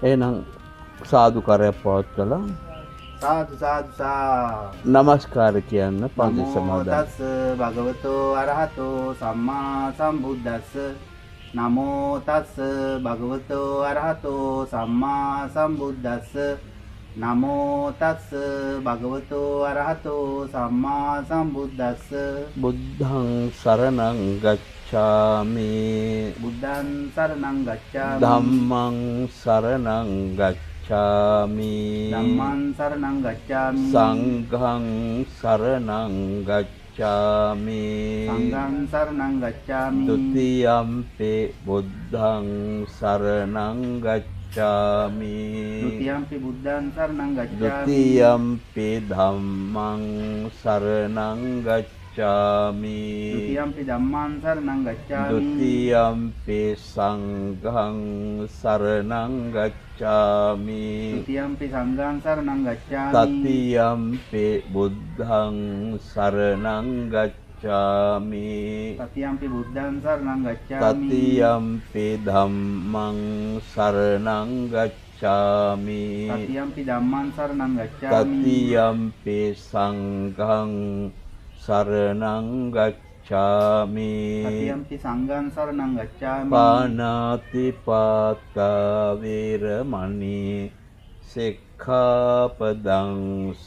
එහෙනම් සාදුකාරයක් පවත්වලා සාදු සාදු සා. නමස්කාර කියන්න පන්සල් නමෝ සමාදන්. තස්ස භගවතෝ අරහතෝ සම්මා සම්බුද්දස්ස. නමෝ තස්ස භගවතෝ අරහතෝ සම්මා සම්බුද්දස්ස. නමෝ තස්ස භගවතෝ අරහතෝ සම්මා සම්බුද්දස්ස. බුද්ධං සරණං ගච්ඡාමි. බුද්ධං සරණං ගච්ඡාමි. ධම්මං සරණං ගච්ඡාමි. ධම්මං සරණං ගච්ඡාමි. සංඝං සරණං ගච්ඡාමි. සංඝං සරණං ගච්ඡාමි. ဒ ුතියම්පි බුද්ධං සරණං ගච්ඡාමි. ဒ ුතියම්පි බුද්ධං සරණං ဒ ගච්ඡාමි. ුතියම්පි ධම්මං සරණං ගච්ඡාමි. ဒ ුතියම්පි ධම්මං සරණං ဒ ගච්ඡාමි. ုတိယံ පි සංඝං සරණං ගච්ඡාමි. ဒ ුතියම්පි සංඝං සරණං ගච්ඡාමි. තතියම්පි බුද්ධං සරණං ගච්ඡාමි. තතියම්පි බුද්ධං සරණං ගච්ඡාමි. තතියම්පි ධම්මං සරණං ගච්ඡාමි. තතියම්පි ධම්මං සරණං ගච්ඡාමි. තතියම්පි සංඝං සරණං ගච්ඡාමි. තතියම්පි සංඝං සරණං ගච්ඡාමි. පානාති පාතා වේරමණී සික්ඛාපදං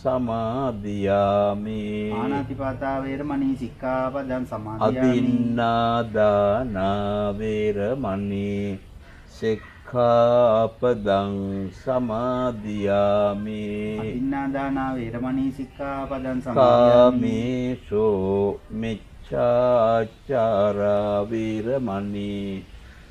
සමාදියාමි. ආනාතිපාතා වේරමණී සික්ඛාපදං සමාදියාමි. අදින්නාදාන වේරමණී සික්ඛාපදං සමාදියාමි. අදින්නාදාන වේරමණී සික්ඛාපදං සමාදියාමි. කාමේසු මිච්ඡාචාරා වේරමණී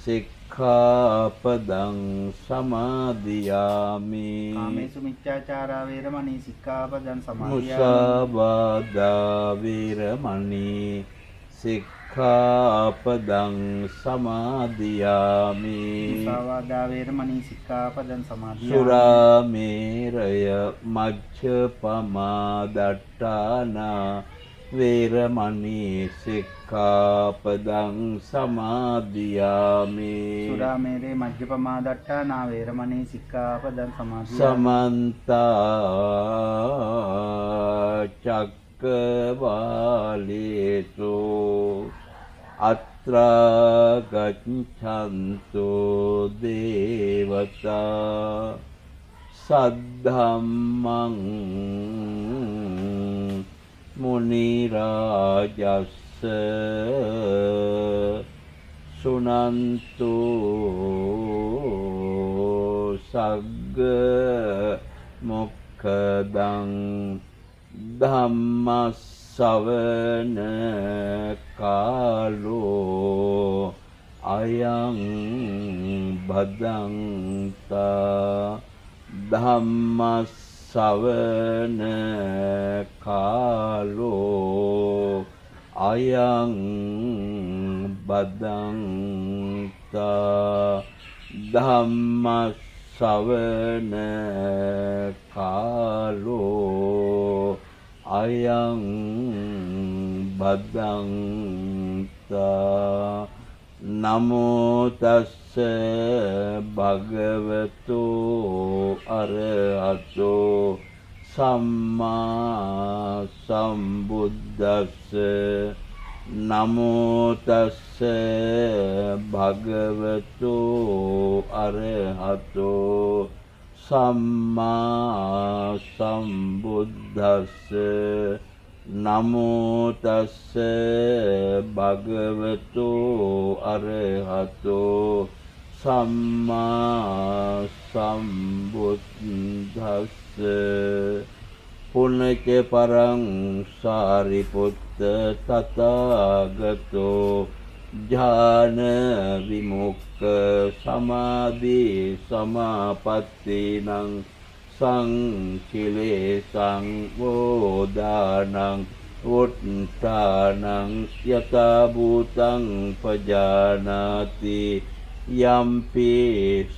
සික්ඛාපදං සමාදියාමි. කාමේසු මිච්ඡාචාරා වේරමණී සික්ඛාපදං සමාදියාමි. මුසාවාදා වේරමණී සික්ඛාපදං සමාදියාමි. මුසාවාදා වේරමණී සික්ඛාපදං සමාදියාමි. සුරාමේරය මජ්ජපමා දට්ඨානා වේරමණී සික්ඛාපදං සමාදියාමි. සුරාමේරේ මජ්ජපමා දට්ඨානා වේරමණී සික්ඛාපදං සමාදියාමි. සමන්ත චක්කවාලේසු අත්‍රා ගච්ඡන්තු දේවතා සද්ධම්මං මුනි රාජස්ස සුනන්තු සග්ග මොක්ඛදං ධම්මස්සවන කාලෝ අයං බදන්තා ධම්මස්සවන කාලෝ අයං බදන්තා ධම්මස්සවන කාලෝ අයං බදන්තා. නමෝ තස්ස භගවතු අරහතෝ සම්මා සම්බුද්දස්ස. නමෝ තස්ස භගවතු අරහතෝ සම්මා සම්බුද්දස්ස. නමෝ තස්ස භගවතු අරහතෝ සම්මා සම්බුද්දස්ස. පුනච පරං සාරිපුත්ත තථාගතෝ ඥාන විමුක්ඛ සමාධි සමාපත්තිනං සංකිලේසං වෝදානං උත්තානං යතා භූතං පජානාති. යම්පි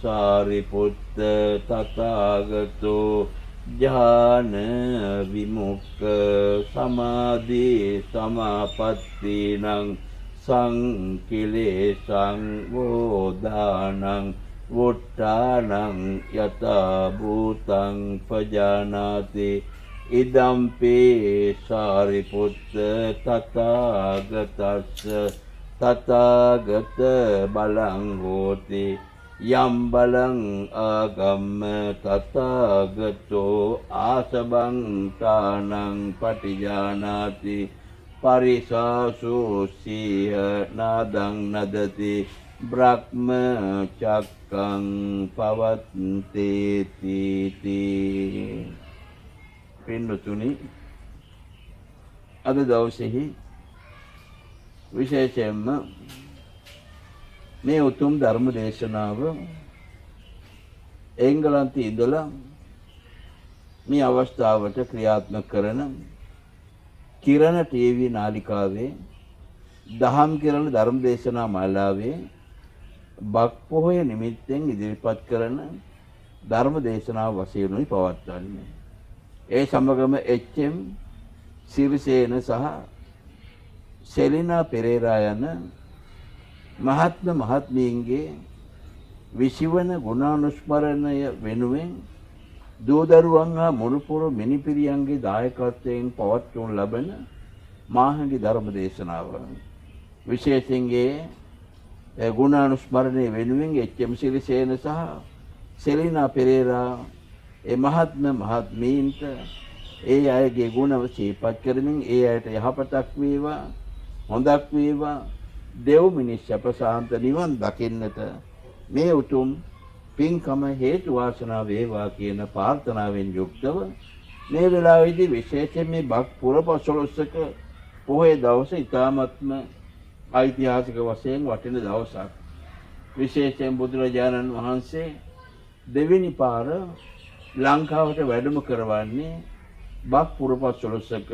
සාරිපුත්ත තථාගතෝ ඥාන විමුක්ඛ සමාධි සමාපත්තිනං සංකිලේසං වෝදානං වුට්ටානං යතා භූතං පජානාති ඉදම්පි සාරිපුත්ත තථාගතස්ස තථාගත බලං හෝති යම් බලං ආගම්ම තථාගතෝ ආසබං තානං පටිජානාති පරිසාසු සීහ නාදං නදති බ්‍රහ්ම චක්කං පවත්තේති පින්නතුනි අද දවසේහි විශේෂයෙන්ම මේ උතුම් ධර්ම දේශනාව එංගලන්තයේ ඉඳලා මේ අවස්ථාවට ක්‍රියාත්මක කරන කිරණ ටීවී නාලිකාවේ දහම් කිරණ ධර්ම දේශනා මාලාවේ බක් පොහොය නිමිත්තෙන් ඉදිරිපත් කරන ධර්ම දේශනාව වශයෙන්ුයි පවත්වන්නේ. ඒ සමගම එච්.එම්. සිරිසේන සහ සෙලිනා පෙරේරා යන මහත්ම මහත්මීන්ගේ විසිවන ගුණානුස්මරණය වෙනුවෙන් දූදරුවන් හා මුණුපුරු මිනිපිරියන්ගේ දායකත්වයෙන් පවත්වනු ලබන මාහඟි ධර්ම දේශනාව. විශේෂයෙන්ගේ ගුණානුස්මරණය වෙනුවෙන් එච්.එම්. සිරිසේන සහ සෙලිනා පෙරේරා ඒ මහත්ම මහත්මීන්ට ඒ අයගේ ගුණ සිහිපත් කරමින් ඒ අයට යහපතක් වේවා, හොඳක් වේවා, දෙව් මිනිස් සැපසාන්ත නිවන් දකින්නට මේ උතුම් පින්කම හේතු වාසනා වේවා කියන ප්‍රාර්ථනාවෙන් යුක්තව මේ වෙලාවේදී විශේෂයෙන් මේ බක් පුරපසළොස්වක පොහොය දවස ඉතාමත්ම ඓතිහාසික වශයෙන් වටින දවසක්. විශේෂයෙන් බුදුරජාණන් වහන්සේ දෙවෙනි පාර ලංකාවට වැඩම කරවන්නේ බක් පුරපසළොස්වක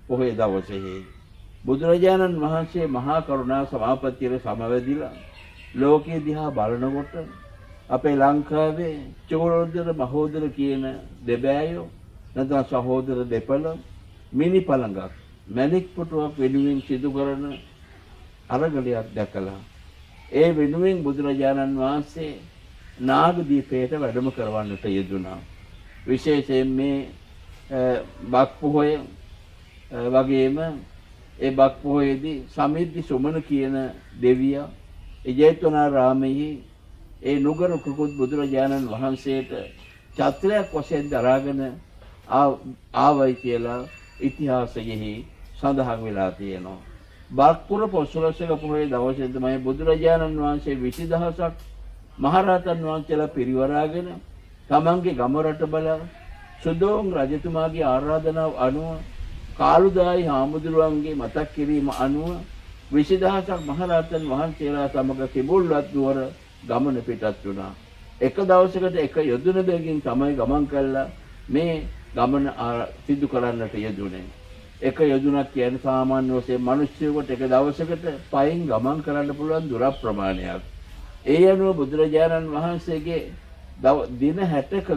පොහොය දවසේයි. බුදුරජාණන් වහන්සේ මහා කරුණා සමාපත්තියට සමවැදිලා ලෝකයේ දිහා බලනකොට අපේ ලංකාවේ චෝරෝදර මහෝදර කියන දෙබෑයෝ නැත්නම් සහෝදර දෙපළ මිනි පළඟක් මැණික් පුටුවක් වෙනුවෙන් සිදු කරන අරගලයක් දැකලා ඒ වෙනුවෙන් බුදුරජාණන් වහන්සේ නාගදීපයට වැඩම කරවන්නට යෙදුණා. විශේෂයෙන් මේ බක් පොහොය වගේම ඒ බක් පොහොයේදී සමිද්ධි සුමන කියන දෙවියා ජේතවනාරාමයේ ඒ නුගර කුකුත් බුදුරජාණන් වහන්සේට ඡත්‍රයක් වශයෙන් දරාගෙන ආවයි කියලා ඉතිහාසයෙහි සඳහන් වෙලා තියෙනවා. බක් පුරපසළොස්වක පොහොය දවසේ තමයි බුදුරජාණන් වහන්සේ 20000ක් මහරහතන් වහන්සේලා පිරිවරාගෙන තමන්ගේ ගම රට බල සුදෝන් රජතුමාගේ ආරාධනාව අනුව කාළුදායි හාමුදුරුවන්ගේ මතක් කිරීම අනුව 20000ක් මහරහතන් වහන්සේලා සමග කිඹුල්වත් නුවර ගමන පිටත් වුණා. එක දවසකට එක යොදුන බැගින් තමයි ගමන් කළා මේ ගමන සිදු කරන්නට යෙදුනේ. එක යොදුනක් කියන්නේ සාමාන්‍ය වශයෙන් මිනිස්සුන්ට එක දවසකට පයින් ගමන් කරන්න පුළුවන් දුර ප්‍රමාණයක්. ඒ අනුව බුදුරජාණන් වහන්සේගේ දින 60ක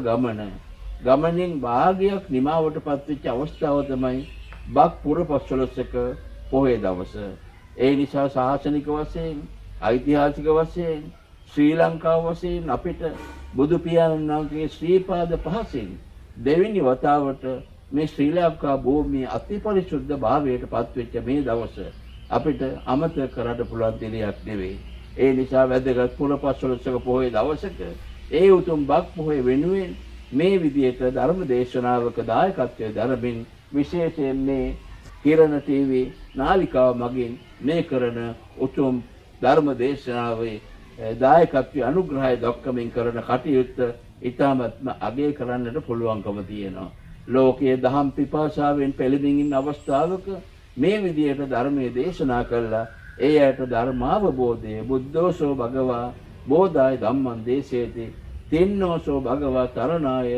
ගමනින් භාගයක් නිමාවටපත් වෙච්ච අවස්ථාව තමයි බක් පුරපසළොස්වක පොහොය දවස. ඒ නිසා ශාසනික වශයෙන්, ඓතිහාසික වශයෙන්, ශ්‍රී ලංකාව වශයෙන් අපිට බුදු පියාණන් වහන්සේගේ ශ්‍රී පාද පහසින් දෙවෙනි වතාවට මේ ශ්‍රී ලංකා භූමිය අතිපරිශුද්ධ භාවයට පත්වෙච්ච මේ දවස අපිට අමතක කරන්න පුළුවන් දෙයක් නෙවෙයි. ඒ නිසා වැදගත් පුරපසළොස්වක පොහොය දවසක ඒ උතුම් බක් පොහොය වෙනුවෙන් මේ විදියට ධර්ම දේශනාවක දායකත්වයේ දරමින් විශේෂයෙන් මේ කිරණ ටීවී නාලිකාව මගින් මේ කරන උතුම් ධර්ම දේශනාවේ දායකත්වයේ අනුග්‍රහය දක්වමින් කරන කටයුත්ත ඉතාමත්ම අගය කරන්නට පුළුවන්කම තියෙනවා. ලෝකයේ දහම් පිපාසාවෙන් පෙළෙමින් ඉන්න අවස්ථාවක මේ විදියට ධර්මයේ දේශනා කළා ඒ ඇයට ධර්මාවබෝධය බුද්ධෝසෝ භගවා බෝධාය ධම්මං දේශේති තින්නෝසෝ භගවා තරණාය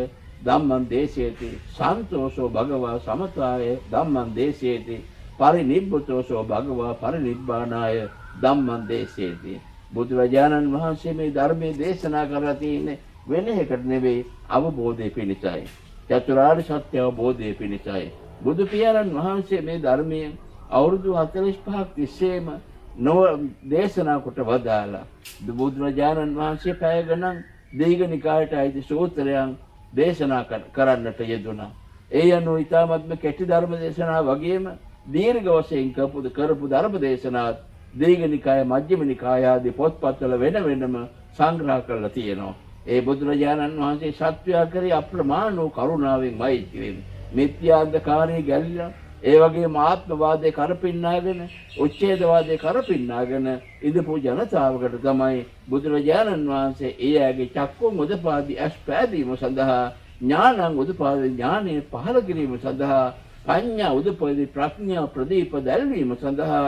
ධම්මං දේශේති සන්තෝසෝ භගවා සමතාය ධම්මං දේශේති පරිනිබ්බුතෝසෝ භගවා පරිනිබ්බානාය ධම්මං දේශේති. බුදුරජාණන් වහන්සේ මේ ධර්මයේ දේශනා කරලා තියෙන්නේ වෙන එකට නෙවෙයි අවබෝධය පිණිසයි. චතුරාර්ය සත්‍ය අවබෝධය පිණිසයි. බුදු පියාණන් වහන්සේ මේ ධර්මයේ අවුරුදු 45ක් තිස්සේම දේශනා කොට වදාලා බුදුරජාණන් වහන්සේ පැය ගණන් දීඝනිකායට අයිති සූත්‍රයන් දේශනා කරන්නට යෙදුණා. ඒ අනුව ඊ타මත්ම කෙටි ධර්ම දේශනා වගේම දීර්ඝ වශයෙන් කරපු ධර්ම දේශනාත් දීඝනිකාය මජ්ක්‍ධිම නිකාය ආදී පොත්පත්වල වෙන වෙනම සංග්‍රහ කරලා තියෙනවා. ඒ බුදුරජාණන් වහන්සේ සත්‍යය කරේ අප්‍රමාණ වූ කරුණාවෙන් මෛත්‍රියෙන් මිත්‍යාන්ධකාරයේ ගැලිලා ඒ වගේම ආත්මවාදයේ කරපින්නාගෙන උච්ඡේදවාදයේ කරපින්නාගෙන ඉදපු ජනතාවකට තමයි බුදුරජාණන් වහන්සේ ඒ ඇගේ චක්කුම් උදපාදි අස් පෑදීම සඳහා ඥානං උදපාදි ඥානෙ පහළ කිරීම සඳහා පඤ්ඤා උදපාදි ප්‍රඥා ප්‍රදීප දැල්වීම සඳහා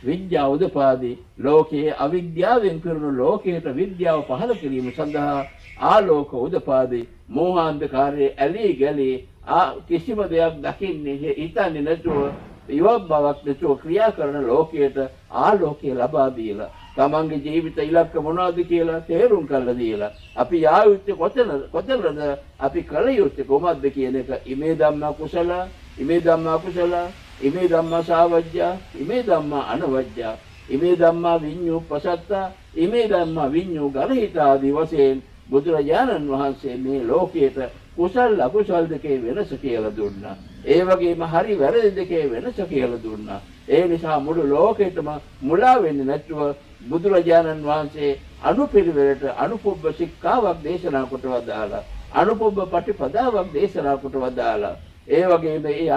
විද්‍යා උදපාදි ලෝකයේ අවිද්‍යාවෙන් පිරුණු ලෝකයට විද්‍යාව පහළ කිරීම සඳහා ආලෝක උදපාදි මෝහාන්ධකාරයේ ඇලී ගැලී කිසිම දෙයක් දකින්නේ හිතන්නේ නැතුව ඉවත් බවක් නැතුව ක්‍රියා කරන ලෝකයට ආලෝකය ලබා දීලා තමන්ගේ ජීවිත ඉලක්ක මොනවද කියලා තේරුම් කරලා දීලා අපි ආයුත්තේ කොතනද අපි කල යුත්තේ කොහොමද කියන එක ඉමේ ධම්මා කුසල ඉමේ ධම්මා කුසල ඉමේ ධම්මා සාවජ්ජා ඉමේ ධම්මා අනවජ්ජා ඉමේ ධම්මා විඤ්ඤු පසත්තා ඉමේ ධම්මා විඤ්ඤු ගරහිත ආදී වශයෙන් බුදුරජාණන් වහන්සේ මේ ලෝකයට කුසල් අකුසල් දෙකේ වෙනස කියලා දුන්නා. ඒ වගේම හරි වැරදි දෙකේ වෙනස කියලා දුන්නා. ඒ නිසා මුළු ලෝකෙටම මුලා වෙන්නේ නැතුව බුදුරජාණන් වහන්සේ අනුපිළිවෙලට අනුපොබ්බ ශික්ෂාවක් දේශනා කොට වදාලා අනුපොබ්බ පටිපදාවක් දේශනා කොට වදාලා ඒ වගේම මේ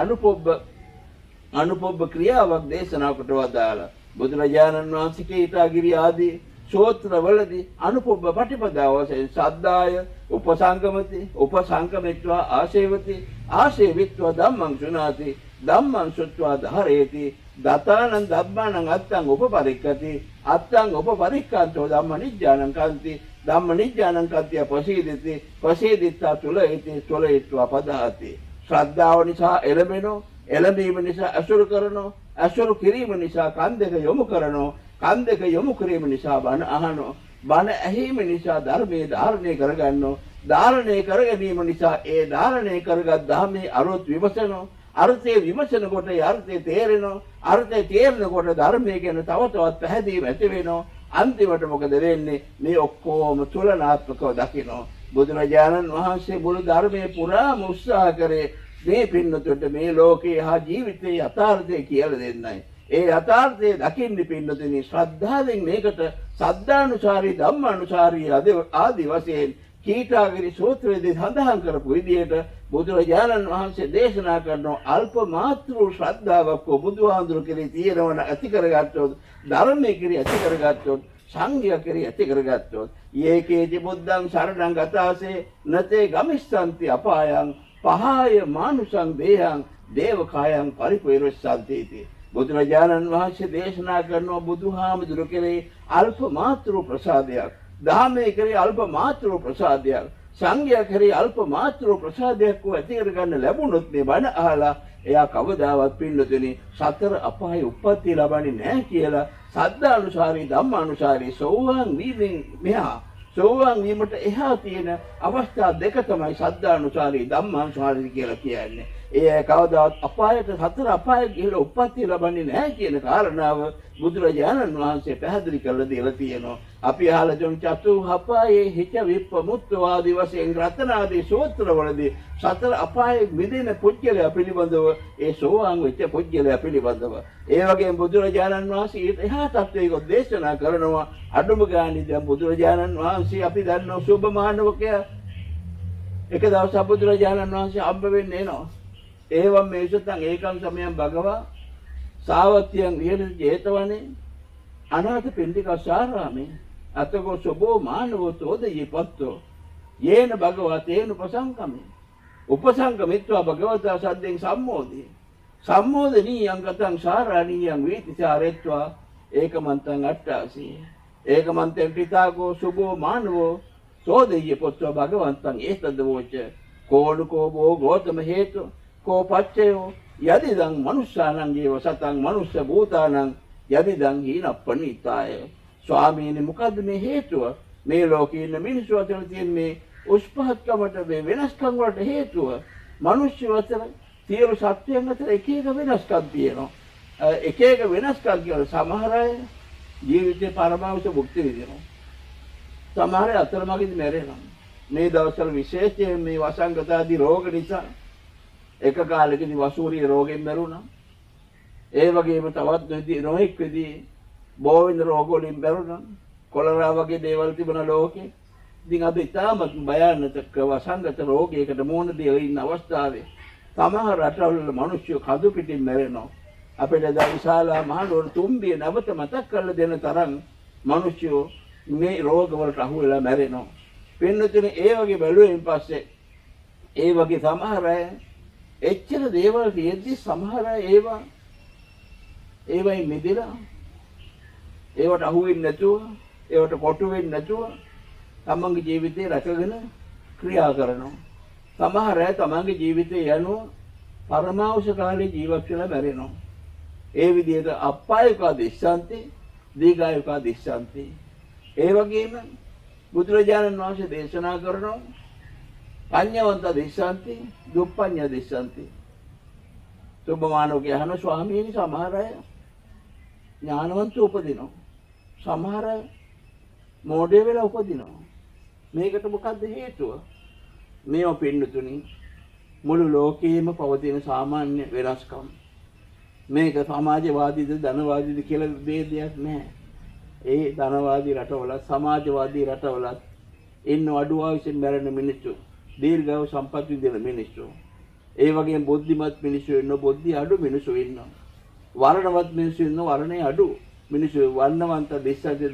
අනුපොබ්බ ක්‍රියාවක් දේශනා කොට වදාලා බුදුරජාණන් වහන්සේ කීටාගිරි ආදී ශෝත්‍රවලදී අනුපොබ්බ පටිපදාව වශයෙන් සද්දාය උපසංගමති උපසංගමිත්වා ආශේවති ආශේවිත්වා ධම්මං සුනාති ධම්මං සුත්වා ධාරේති දතානං ධම්මානං අත්තං උපපරික්කති අත්තං උපපරික්කන්තෝ ධම්ම නිජ්ජානං කන්ති ධම්ම නිජ්ජානං කන්ති පසීදිති පසීදිත්තා තුලයිති තුලයිත්වා පදාති ශ්‍රද්ධාව නිසා එළඹෙනෝ එළඹීම නිසා අසුරු කරනෝ අසුරු කිරීම නිසා කන් දෙක යොමු කරනෝ කන් දෙක යොමු කිරීම නිසා බණ අහනෝ බණ ඇහිීම නිසා ධර්මයේ ධාරණය කරගන්නෝ ධාරණය කර ගැනීම නිසා ඒ ධාරණය කරගත් ධර්මයේ අරුත් විමසනෝ අර්ථයේ විමසන කොට අර්ථය තේරෙනෝ අර්ථය තේරෙන කොට ධර්මයේ ගැන තව තවත් පැහැදීම ඇති වෙනෝ අන්තිමට මොකද වෙන්නේ මේ ඔක්කොම තුලනාත්මකව දකිනෝ බුදුරජාණන් වහන්සේ මුළු ධර්මයේ පුරාම උත්සාහ කරේ මේ පින්නතුන්ට මේ ලෝකයේ හා ජීවිතයේ යථාර්ථය කියලා දෙන්නයි. ඒ යථාර්ථයේ දකින්න පින්නතුනි ශ්‍රද්ධාවෙන් මේකට සද්ධානුසාරී ධම්මානුසාරී ආදී වශයෙන් කීටාගිරි සූත්‍රයේදී සඳහන් කරපු විදිහට බුදුරජාණන් වහන්සේ දේශනා කරන අල්ප මාත්‍ර ශ්‍රද්ධාවක් බුදුහාඳුරු කෙරෙහි තියෙනවන ඇති කරගත්තොත් ධර්මයේ කෙරෙහි ඇති කරගත්තොත් සංඝයා කෙරෙහි ඇති කරගත්තොත් යේකේති බුද්ධං සරණං ගතාසේ නතේ ගමිස්සන්ති අපායං පහාය මානුසං දේහං දේවකායං පරිපූර්ණස්සන්ති බුදුරජාණන් වහන්සේ දේශනා කරනවා බුදුහාමුදුරු කෙරෙහි අල්ප මාත්‍ර ප්‍රසාදයක් ධාමයේ කෙරෙහි අල්ප මාත්‍ර ප්‍රසාදයක් සංඝයා කෙරෙහි අල්ප මාත්‍ර ප්‍රසාදයක් ඇති කරගන්න ලැබුණොත් මේ බණ අහලා එයා කවදාවත් පින්නතුනි සතර අපායේ උප්පත්තිය ලබන්නේ නැහැ කියලා සද්ධානුසාරී ධම්මානුසාරී සෝවාන් වීමෙන් මෙහා සෝවාන් වීමට එහා තියෙන අවස්ථා දෙක තමයි සද්ධානුසාරී ධම්මානුසාරී කියලා කියන්නේ. ඒ කවදාවත් අපායට සතර අපායට ගිහිලා උප්පත්තිය ලබන්නේ නැහැ කියන කාරණාව බුදුරජාණන් වහන්සේ පැහැදිලි කරලා දීලා තියෙනවා. අපි අහලා ජොන් චතු අපායේ හිත විප්පමුත්ත ආදී වශයෙන් රතනාදී සූත්‍රවලදී සතර අපායේ මිදෙන පුජ්‍යලයා පිළිබඳව ඒ සෝවාන් වෙච්ච පුජ්‍යලයා පිළිබඳව ඒ වගේම බුදුරජාණන් වහන්සේ ඊට එහා තත්වයක දේශනා කරනවා. අඩුම ගානේ දැන් බුදුරජාණන් වහන්සේ අපි දන්නෝ සුභ මානවකයා එක දවසක් බුදුරජාණන් වහන්සේ අම්බ වෙන්න එනවා. ඒවම් මේ සුත්තං ඒකම් සමයන් භගවා සාවත්‍යං විහෙරති 제තවනේ අනාථ පිණ්ඩිකස්සාරාමේ අතකෝ සුභෝ මානවෝ තෝදයේ පත්තෝ යේන භගවා තේන උපසංකමේ උපසංකමිත්වා භගවතා සද්දෙන් සම්මෝධි සම්මෝධනීයං ගතං සාරාණීයං වීතිචාරෙත්වා ඒකමන්තං අට්ඨාසී ඒකමන්තං පිතාකෝ සුභෝ මානවෝ තෝදයේ පත්තෝ භගවන්තං ඒතදවෝච කෝණකෝ බෝ ගෝතම හේතු කෝ පච්චයෝ යදිදං මනුෂ්‍යානං ජීව සතං මනුෂ්‍ය භූතානං යදිදං හීනප්පනිතාය ස්වාමීනි මොකද්ද මේ හේතුව මේ ලෝකේ ඉන්න මිනිස්සු අතර තියෙන මේ උස්පහත්කමට මේ වෙනස්කම් වලට හේතුව මනුෂ්‍ය අතර සියලු සත්‍යයන් අතර එක එක වෙනස්කම් තියෙනවා එක එක වෙනස්කම් කියලා සමහර අය ජීවිතේ පරමාවස භුක්ති විඳිනවා. සමහර අතරමඟදී මැරෙනවා. මේ දවස්වල විශේෂයෙන් මේ වසංගත ආදී රෝග නිසා එක කාලෙකදී වසූරිය රෝගයෙන් මැරුණා. ඒ වගේම තවත් නොඑක් විදිහේ බෝවෙන රෝග වලින් මැරුණා. කොලරා වගේ දේවල් තිබුණා ලෝකේ. ඉතින් අද ඉතාමත් භයානක වසංගත රෝගයකට මුහුණ දීලා ඉන්න අවස්ථාවේ සමහර රටවල මිනිස්සු කඳු පිටින් මැරෙනවා. අපිට දැන් විශාල මහනුවර තුම්බිය නැවත මතක් කරලා දෙන තරම් මිනිස්සු මේ රෝග වලට අහු වෙලා මැරෙනවා. වෙනතුනේ ඒ වගේ බැලුවෙන් පස්සේ ඒ වගේ සමහර අය එච්චර දේවල් තියෙද්දි සමහර අය ඒවයි මිදෙලා ඒවට අහු වෙන්නේ නැතුව ඒවට කොටු වෙන්නේ නැතුව තමන්ගේ ජීවිතේ රැකගෙන ක්‍රියා කරනවා. සමහර අය තමන්ගේ ජීවිතේ යනවා පරමාවශ කාලේ ජීවත් වෙලා මැරෙනවා. ඒ විදිහට අපායක දිස්සන්ති දීඝායක දිස්සන්ති. ඒ වගේම බුදුරජාණන් වහන්සේ දේශනා කරනවා පඤ්ඤවන්ත දිස්සන්ති දුප්පඤ්ඤ දිස්සන්ති. සුබමානෝගේ අහන ස්වාමීනි සමහර අය ඥානවන්ත උපදිනවා. සමහර අය මෝඩය වෙලා උපදිනවා. මේකට මොකද්ද හේතුව? මේව පින්නතුනි මුළු ලෝකයේම පවතින සාමාන්‍ය වෙනස්කම්. මේක සමාජවාදීද ධනවාදීද කියලා ભેදයක් නැහැ. ඒ ධනවාදී රටවල සමාජවාදී රටවල ඉන්න අඩු ආයුෂෙන් මැරෙන මිනිස්සු දීර්ඝව සම්පත් විඳින මිනිස්සු. ඒ වගේම බුද්ධිමත් මිනිස්සු ඉන්න බුද්ධි අඩු මිනිස්සු ඉන්නවා. වර්ණවත් මිනිස්සු ඉන්න වර්ණේ අඩු මිනිස්සු. වර්ණවන්ත දිස්සන්ති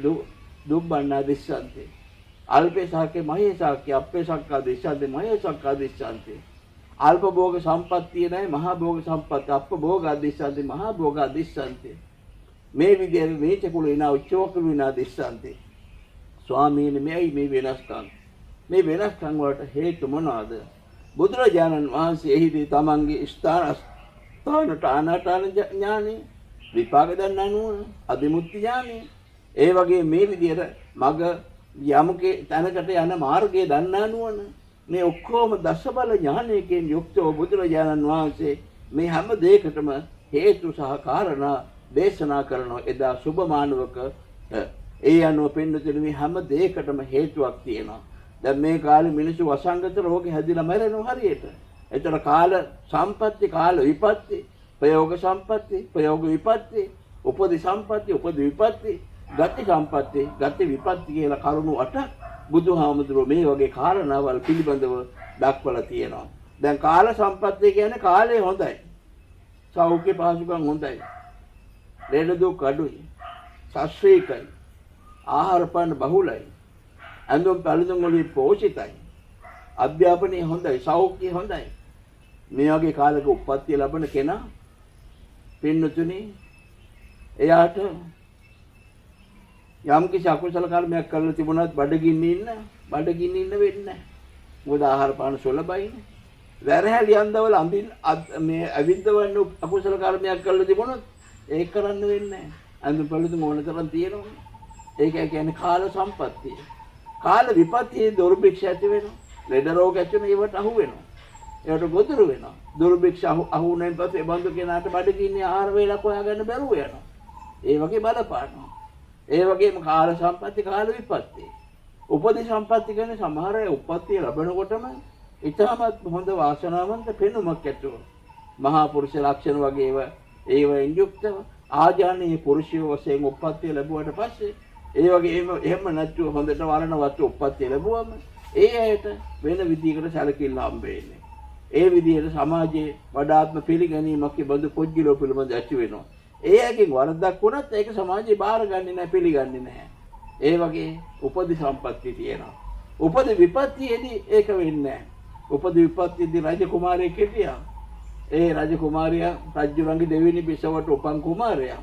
දුබ්බන්නා දිස්සන්ති. අල්පේසාකේ මහේසාකේ අප්පේසක්කා දිස්සන්ති මහේසක්කා දිස්සන්ති. අල්ප භෝග සම්පත්තිය නැහැ මහා භෝග සම්පත්තිය. අප්ප භෝග දිස්සන්ති මහා භෝග දිස්සන්ති. මේ විදිහේ මේච කුල ඉනා උච්චෝක විනා දිස්සන්ති. ස්වාමීනි මේ වෙනස්කම්. මේ වෙනස්කම් වලට හේතු මොනවාද? බුදුරජාණන් වහන්සේ එහිදී තමන්ගේ ස්ථානට අනාටාන ඥානෙ විපාක දන්නා නුවණ අධිමුක්ති ඥානෙ ඒ වගේ මේ විදිහට මග යමුකේ තැනකට යන මාර්ගය දන්නා නුවණ මේ ඔක්කොම දසබල ඥානයකින් යුක්තව බුදුරජාණන් වහන්සේ මේ හැම දෙයකටම හේතු සහ කාරණා දේශනා කරන එදා සුබමානවක ඒ අනුව පින්නතුනි මේ හැම දෙයකටම හේතුවක් තියෙනවා. දැන් මේ කාලේ මිනිස්සු වසංගත රෝගේ හැදිලා මැරෙනවා හරියට. එතන කාල සම්පatti කාල විපatti ප්‍රයෝග සම්පatti ප්‍රයෝග විපatti උපදි සම්පatti උපදි විපatti ගති සම්පatti ගති විපatti කියලා කරුණු 8ක් බුදුහාමුදුරුවෝ මේ වගේ කාරණාවල් පිළිබඳව දක්වලා තියෙනවා. දැන් කාල සම්පatti කියන්නේ කාලය හොඳයි. සෞඛ්‍ය පහසුකම් හොඳයි. ලෙඩ දුක් අඩුයි. සස්ත්‍රීකයි. ආහාර පාන බහුලයි. ඇඳුම් පැළඳුම් වලින් පෝෂිතයි. අධ්‍යාපනය හොඳයි. සෞඛ්‍ය හොඳයි. මේ වගේ කාලයක උප්පත්තිය ලැබෙන කෙනා පින්නතුනි එයාට යම් කිසි අකුසල කර්මයක් කරලා තිබුණත් බඩගින්න ඉන්න වෙන්නේ නැහැ. මොකද ආහාර පාන සුලභයිනේ. වැරහැලි යන්දවල අඳින් මේ අවිද්දවන්න අකුසල කර්මයක් කරලා තිබුණොත් ඒක කරන්න වෙන්නේ නැහැ. අඳුම් පැළඳුම් ඕන තරම් තියෙනවා. ඒක කියන්නේ කාල සම්පත්තිය. කාල විපත්තියේ දුර්භික්ෂ ඇති වෙනවා. ලෙඩ රෝග ඇති වෙනවා. ඒවට අහු වෙනවා. ඒවට ගොදුරු වෙනවා. දුර්භික්ෂ අහු වුණාන් පස්සේ බඳු කෙනාට බඩගින්නේ ආහාර වේලක් හොයාගන්න බැරුව යනවා. ඒ වගේ බලපානවා. ඒ වගේම කාල සම්පatti කාල විපත්ති. උපදී සම්පatti කියන්නේ සමහර අය උපත්තිය ලැබෙනකොටම ඊටමත් හොඳ වාසනාවන්ත පෙනුමක් ඇතුව. මහා පුරුෂ ලක්ෂණ වගේව ඒවෙන් යුක්තව ආජානීය පුරුෂයෝ වශයෙන් උපත්තිය ලැබුවට පස්සේ ඒ වගේම එහෙම නැතුව හොඳට වර්ණවත් උපත්තිය ලැබුවම ඒ අයට වෙන විදිහකට සැලකිල්ල හම්බ වෙන්නේ. ඒ විදිහට සමාජයේ වඩාත්ම පිළිගැනීමක් බඳු පොජ්ජිලෝ පිළිබඳ ඇති වෙනවා. ඒ අයකින් වරදක් වුණත් ඒක සමාජයේ බාරගන්නේ නැහැ පිළිගන්නේ නැහැ. ඒ වගේ උපදි සම්පත්තිය තියෙනවා. උපදි විපත්තියේදී ඒක වෙන්නේ නැහැ. උපදි විපත්තියේදී රජ කුමාරයෙක් හිටියා. ඒ රජ කුමාරයා රජුරන්ගේ දෙවෙනි බිසවට උපන් කුමාරයා.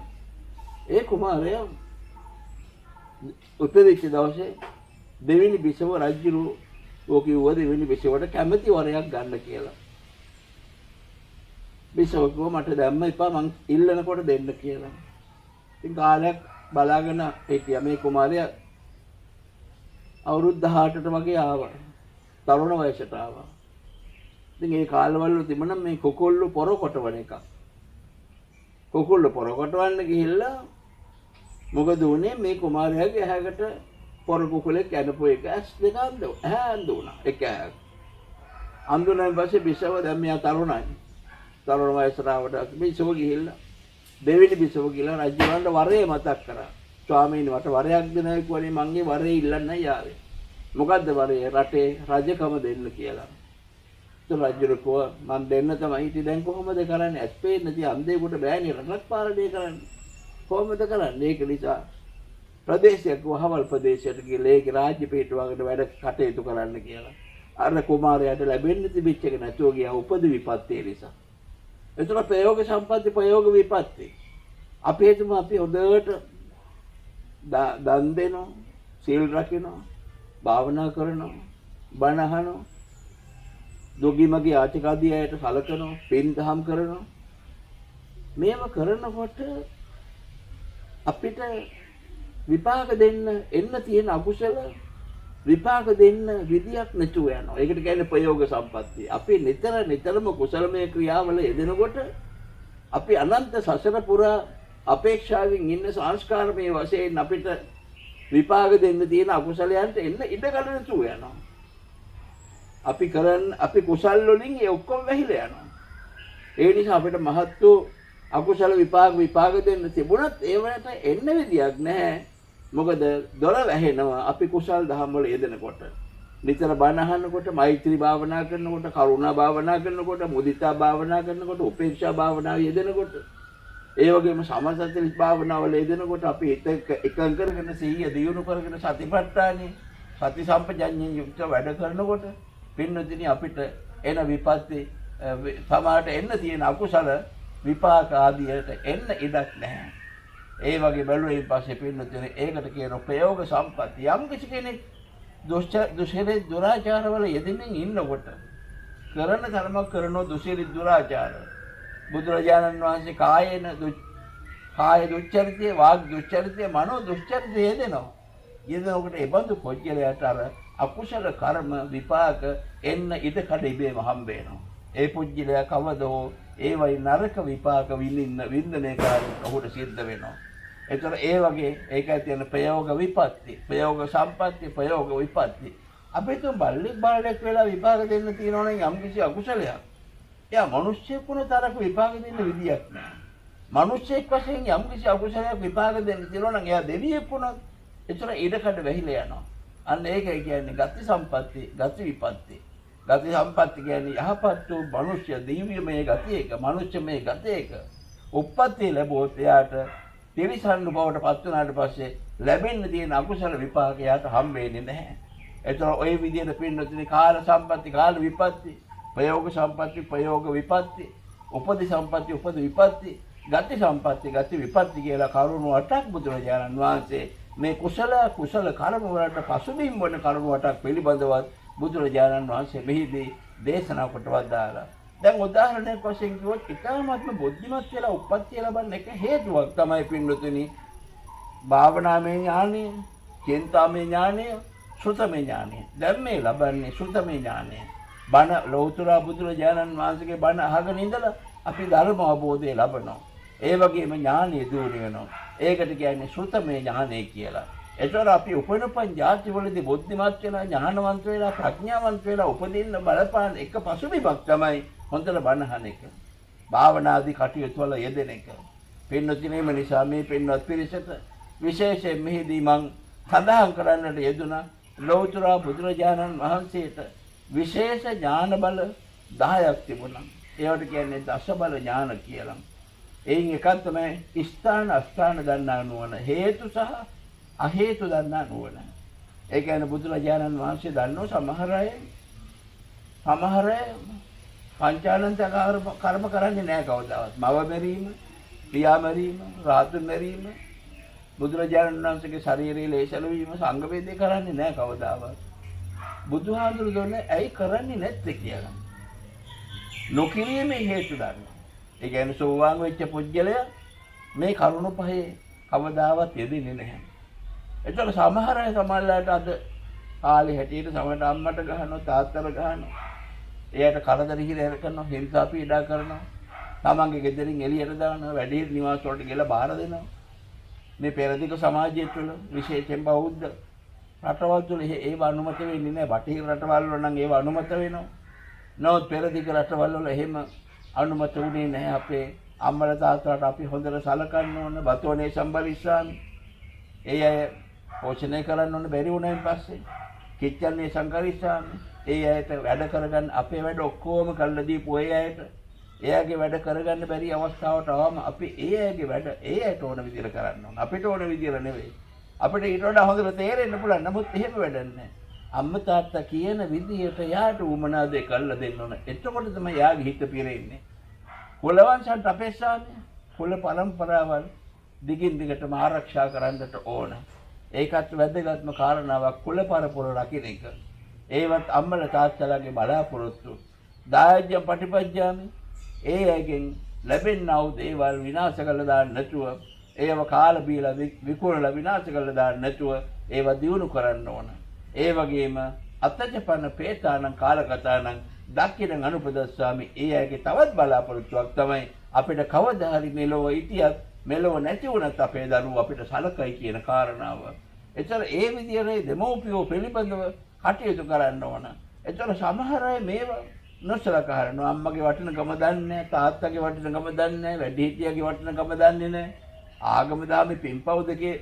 ඒ කුමාරයා උපදිච්ච දවසේ දෙවෙනි බිසව රජු ඕකියුව දෙවෙනි බිසවට කැමැති වරයක් ගන්න කියලා. බිසවකව මට දැම්ම එපා මං ඉල්ලනකොට දෙන්න කියලා. ඉතින් කාලයක් බලාගෙන හිටියා මේ කුමාරයා අවුරුදු 18ට වගේ ආවා. තරුණ වයසට ආවා. ඉතින් ඒ කාලවල තිබුණා මේ කොකොල්ලු පොර කොටවන එක. කොකොල්ලු පොර කොටවන්න ගිහිල්ලා මොකද උනේ මේ කුමාරයාගේ ඇහැකට පොර කුකුලෙක් කැඩපු එක ඇස් දෙක අඳුනා. එක ඇහක්. අඳුනන පස්සේ බිසව දැන් මෙයා තරුණයි. තරුණ වයසට බිසව ගිහිල්ලා දෙවෙනි බිසව ගිහිල්ලා රජුන්ට වරේ මතක් කරා. ස්වාමීනි මට වරයක් දෙන්නයි කිව්වනේ මංගේ වරේ ඉල්ලන්නයි යාවේ. මොකද්ද වරේ? රටේ රජකම දෙන්න කියලා. රජු කිව්වා මම දෙන්න තමයි හිටියේ දැන් කොහොමද කරන්නේ? ඇස් පේන්නේ නැති අන්ධයෙකුට බෑනේ රටක් පාලනය කරන්න. කොහොමද කරන්නේ? ඒක නිසා ප්‍රදේශයක් වහවල් ප්‍රදේශයට ගිහලා ඒකේ රාජ්‍ය පිටුවකට වැඩ කටයුතු කරන්න කියලා. අර කුමාරයාට ලැබෙන්න තිබිච්ච එක නැතුව ගියා උපද විපත්තිය නිසා. ඒතර ප්‍රයෝග සම්පatti ප්‍රයෝග විපත්ති. අපි හිතමු අපි හොඳට දන් දෙනවා, සීල් රකිනවා, භාවනා කරනවා, බණ අහනවා, දුගීමගේ ආචිකාදී අයට සලකනවා, පින් දහම් කරනවා. මේව කරනකොට අපිට විපාක දෙන්න එන්න තියෙන අකුසල විපාක දෙන්න විදියක් නැතුව යනවා. ඒකට කියන්නේ ප්‍රයෝග සම්පත්තිය. අපි නිතරම කුසලමය ක්‍රියාවල යෙදෙනකොට අපි අනන්ත සසර පුරා අපේක්ෂාවෙන් ඉන්න සංස්කාරමය වශයෙන් අපිට විපාක දෙන්න තියෙන අකුසලයන්ට එන්න ඉඩකඩ නැතුව යනවා. අපි කුසල් වලින් ඒ ඔක්කොම වැහිලා යනවා. ඒ නිසා අපිට මහත් වූ අකුසල විපාක දෙන්න තිබුණත් ඒවට එන්න විදියක් නැහැ. මොකද දොර වැහෙනවා අපි කුසල් දහම් වල යෙදෙනකොට. නිතර බණ අහනකොට, මෛත්‍රී භාවනා කරනකොට, කරුණා භාවනා කරනකොට, මුදිතා භාවනා කරනකොට, උපේක්ෂා භාවනාව යෙදෙනකොට, ඒ වගේම සමසතරිස් භාවනාවල යෙදෙනකොට අපි එකඟ කරගෙන සිහිය දියුණු කරගෙන සතිපට්ඨානෙ සති සම්පජඤ්ඤයෙන් යුක්ත වැඩ කරනකොට පින්නදිනේ අපිට එන විපත්ති සමාහට එන්න තියෙන අකුසල විපාක ආදියට එන්න ඉඩක් නැහැ. ඒ වගේ බැලුවෙන් පස්සේ පින්නදිනේ ඒකට කියන ප්‍රයෝග සම්පatti. යම් කිසි කෙනෙක් දුෂ්කර දුරාචාරවල යෙදෙමින් ඉන්නකොට කරන ධර්මයක් කරන දුෂ්කර දුරාචාර බුදුරජාණන් වහන්සේ කාය දුච්චරිතය, වාග් දුච්චරිතය, මනෝ දුච්චරිතය යෙදෙනවා. යෙදෙනකොට ඒ බඳු පුජ්‍යලයට අර අකුසල කර්ම විපාක එන්න ඉඩ කඩ ඉබේම හම්බ වෙනවා. ඒ පුජ්‍යලයා කවද හෝ ඒ වයි නරක විපාක විඳින්න කාරණා ඔහුට සිද්ධ වෙනවා. ඒතර ඒ වගේ ඒකයි තියෙන ප්‍රයෝග විපත්ති, ප්‍රයෝග සම්පatti, ප්‍රයෝග විපත්ති. අපි තුන් බල්ලෙක් වෙලා විපාක දෙන්න තියෙනවා නම් යම් කිසි අකුසලයක්. එයා මිනිස්සෙක් වුණත් අරක විපාක දෙන්න විදියක් නැහැ. මිනිස්සෙක් වශයෙන් යම් කිසි අකුසලයක් විපාක දෙන්න තියෙනවා නම් එයා දෙවියෙක් වුණත් ඒතර ඉඩකඩ වැහිලා යනවා. අන්න ඒකයි කියන්නේ ගති සම්පatti, ගති විපත්ති. ගති සම්පatti කියන්නේ යහපත් වූ මිනිස්ය දිව්‍යමය ගති එක, මනුෂ්‍යමය ගති එක. උප්පත්ති ලැබුවොත් එයාට තිරිසන් බවට පත් වුණාට පස්සේ ලැබෙන්න තියෙන අකුසල විපාකයට හම් වෙන්නේ නැහැ. ඒතර ওই විදිහට පින්නතුනි කාල සම්පatti, කාල විපත්ති, ප්‍රයෝග සම්පatti, ප්‍රයෝග විපත්ති, උපදි සම්පatti, උපදි විපත්ති, ගති සම්පatti, ගති විපත්ති කියලා කරුණු 8ක් බුදුරජාණන් වහන්සේ මේ කුසල කර්ම වලට පසුබිම් වන කරුණු 8ක් පිළිබඳව බුදුරජාණන් වහන්සේ මෙහිදී දේශනා කොට වදාළා. දැන් උදාහරණයක් වශයෙන් කිව්වොත් ඊටාත්ම බුද්ධිමත් වෙලා උප්පත්තිය ලබන්න එක හේතුවක් තමයි පින්නතුනි භාවනාමය ඥානය, චින්තාමය ඥානය, සුතමය ඥානය. දැන් මේ ලබන්නේ සුතමය ඥානය. බණ ලෞතර බුදුරජාණන් වහන්සේගේ බණ අහගෙන ඉඳලා අපි ධර්ම අවබෝධය ලබනවා. ඒ වගේම ඥානය දියුණු වෙනවා. ඒකට කියන්නේ සුතමය ඥානය කියලා. ඒතර අපි උපනපන් ಜಾති වලදී බුද්ධිමත් වෙලා, ඥානවන්ත වෙලා, ප්‍රඥාවන්ත වෙලා උපදින්න බලපාන එක පසුබිමක් තමයි හොඳට බණ අහන එක. භාවනාදී කටයුතු වල යෙදෙන එක. පින්නතිනේම නිසා මේ පින්වත් පිරිසට විශේෂයෙන් මෙහිදී මං සඳහන් කරන්නට යෙදුණා ලෞතර බුදුරජාණන් වහන්සේට විශේෂ ඥාන බල 10ක් තිබුණා. ඒවට කියන්නේ දස බල ඥාන කියලා. එයින් එකක් තමයි ස්ථාන අස්ථාන දන්නා නුවණ, හේතු සහ අහේතු දන්නා නුවණ. ඒ කියන්නේ බුදුරජාණන් වහන්සේ දන්නෝ සමහර අය පංචානන්ත කර්ම කරන්නේ නැහැ කවදාවත්. මව මෙරීම, පියා මෙරීම, රාතු මෙරීම, බුදුරජාණන් වහන්සේගේ ශරීරයේ ලේසල වීම, සංඝ වේදේ කරන්නේ නැහැ කවදාවත්. බුදුහාමුදුරු දුන්නේ ඇයි කරන්නේ නැත්තේ කියලා. නොකිරීමේ හේතු දන්නවා. ඒ කියන්නේ සෝවාන් වෙච්ච පුජ්‍යලය මේ කරුණ පහේ කවදාවත් යෙදෙන්නේ නැහැ. ඒතකොට සමහර අය සමහරලාට අද කාලේ හැටියට සමහරට අම්මට ගහනවා, තාත්තට ගහනවා. එයාට කරදර හිර කරනවා, හිංසා පීඩා කරනවා. තමන්ගේ ගෙදරින් එළියට දානවා, වැඩිහිටි නිවාස වලට ගිහලා බාර දෙනවා. මේ පෙරදිග සමාජය තුළ විශේෂයෙන් බෞද්ධ රටවල් තුළ ඒව අනුමත වෙන්නේ නැහැ. බටහිර රටවල් වල නම් ඒව අනුමත වෙනවා. නමුත් පෙරදිග රටවල් වල එහෙම අනුමත වුණේ නැහැ. අපේ අම්මලා තාත්තලාට අපි හොඳට සලකන්න ඕන. බතෝනේ සම්බලිස්සාමි. ඒ අය පෝෂණය කරන්න ඕන බැරි වුණායින් පස්සේ කිච්චන්නේ සංකරිස්සාමි. ඒ අයට වැඩ කරගන්න අපේ වැඩ ඔක්කොම කළා දීපු ඒ අයට එයාගේ වැඩ කරගන්න බැරි අවස්ථාවට ආවම අපි ඒ අයගේ වැඩ ඒ අයට ඕන විදිහට කරන්න ඕන. අපිට ඕන විදිහට නෙවෙයි. අපිට ඊට වඩා හොඳට තේරෙන්න පුළුවන්. නමුත් එහෙම වැඩක් නැහැ. අම්මා තාත්තා කියන විදිහට යාට උමනා දෙයක් කළා දෙන්න ඕන. එතකොට තමයි යාගේ හිත පිරෙන්නේ. කුලවංශන්ට අපේක්ෂාන්නේ කුල පරම්පරාවල් දිගින් දිගටම ආරක්ෂා කරන්නට ඕන. ඒකත් වැදගත්ම කාරණාවක් කුල පරපුර රකින්න එක. ඒවත් අම්මලා තාත්තලාගේ බලාපොරොත්තු. දායජ්‍ය පටිපජ්ජාමි. ඒ අයගෙන් ලැබෙනා වූ දේවල් විනාශ කළා දාන්න නැතුව ඒව කාල බීලා විකුණලා විනාශ කළා දාන්න නැතුව ඒව දියුණු කරන්න ඕන. ඒ වගේම අත්තජපන පේතානම් කාලකතානම් දක්කින අනුපදස්සාමි. ඒ අයගේ තවත් බලාපොරොත්තුවක් තමයි අපිට කවදා හරි මෙලොව හිටියත් මෙලොව නැති වුණත් අපේ දරුවෝ අපිට සලකයි කියන කාරණාව. එතන ඒ විදිහේ දෙමෝපියෝ පිළිබඳව කටයුතු කරන්න ඕන. එතන සමහර අය මේව නොසලකා හරිනවා. අම්මගේ වටිනකම දන්නේ නැහැ, තාත්තගේ වටිනකම දන්නේ නැහැ, වැඩිහිටියගේ වටිනකම දන්නේ නැහැ. ආගම දාමේ පින්පව් දෙකේ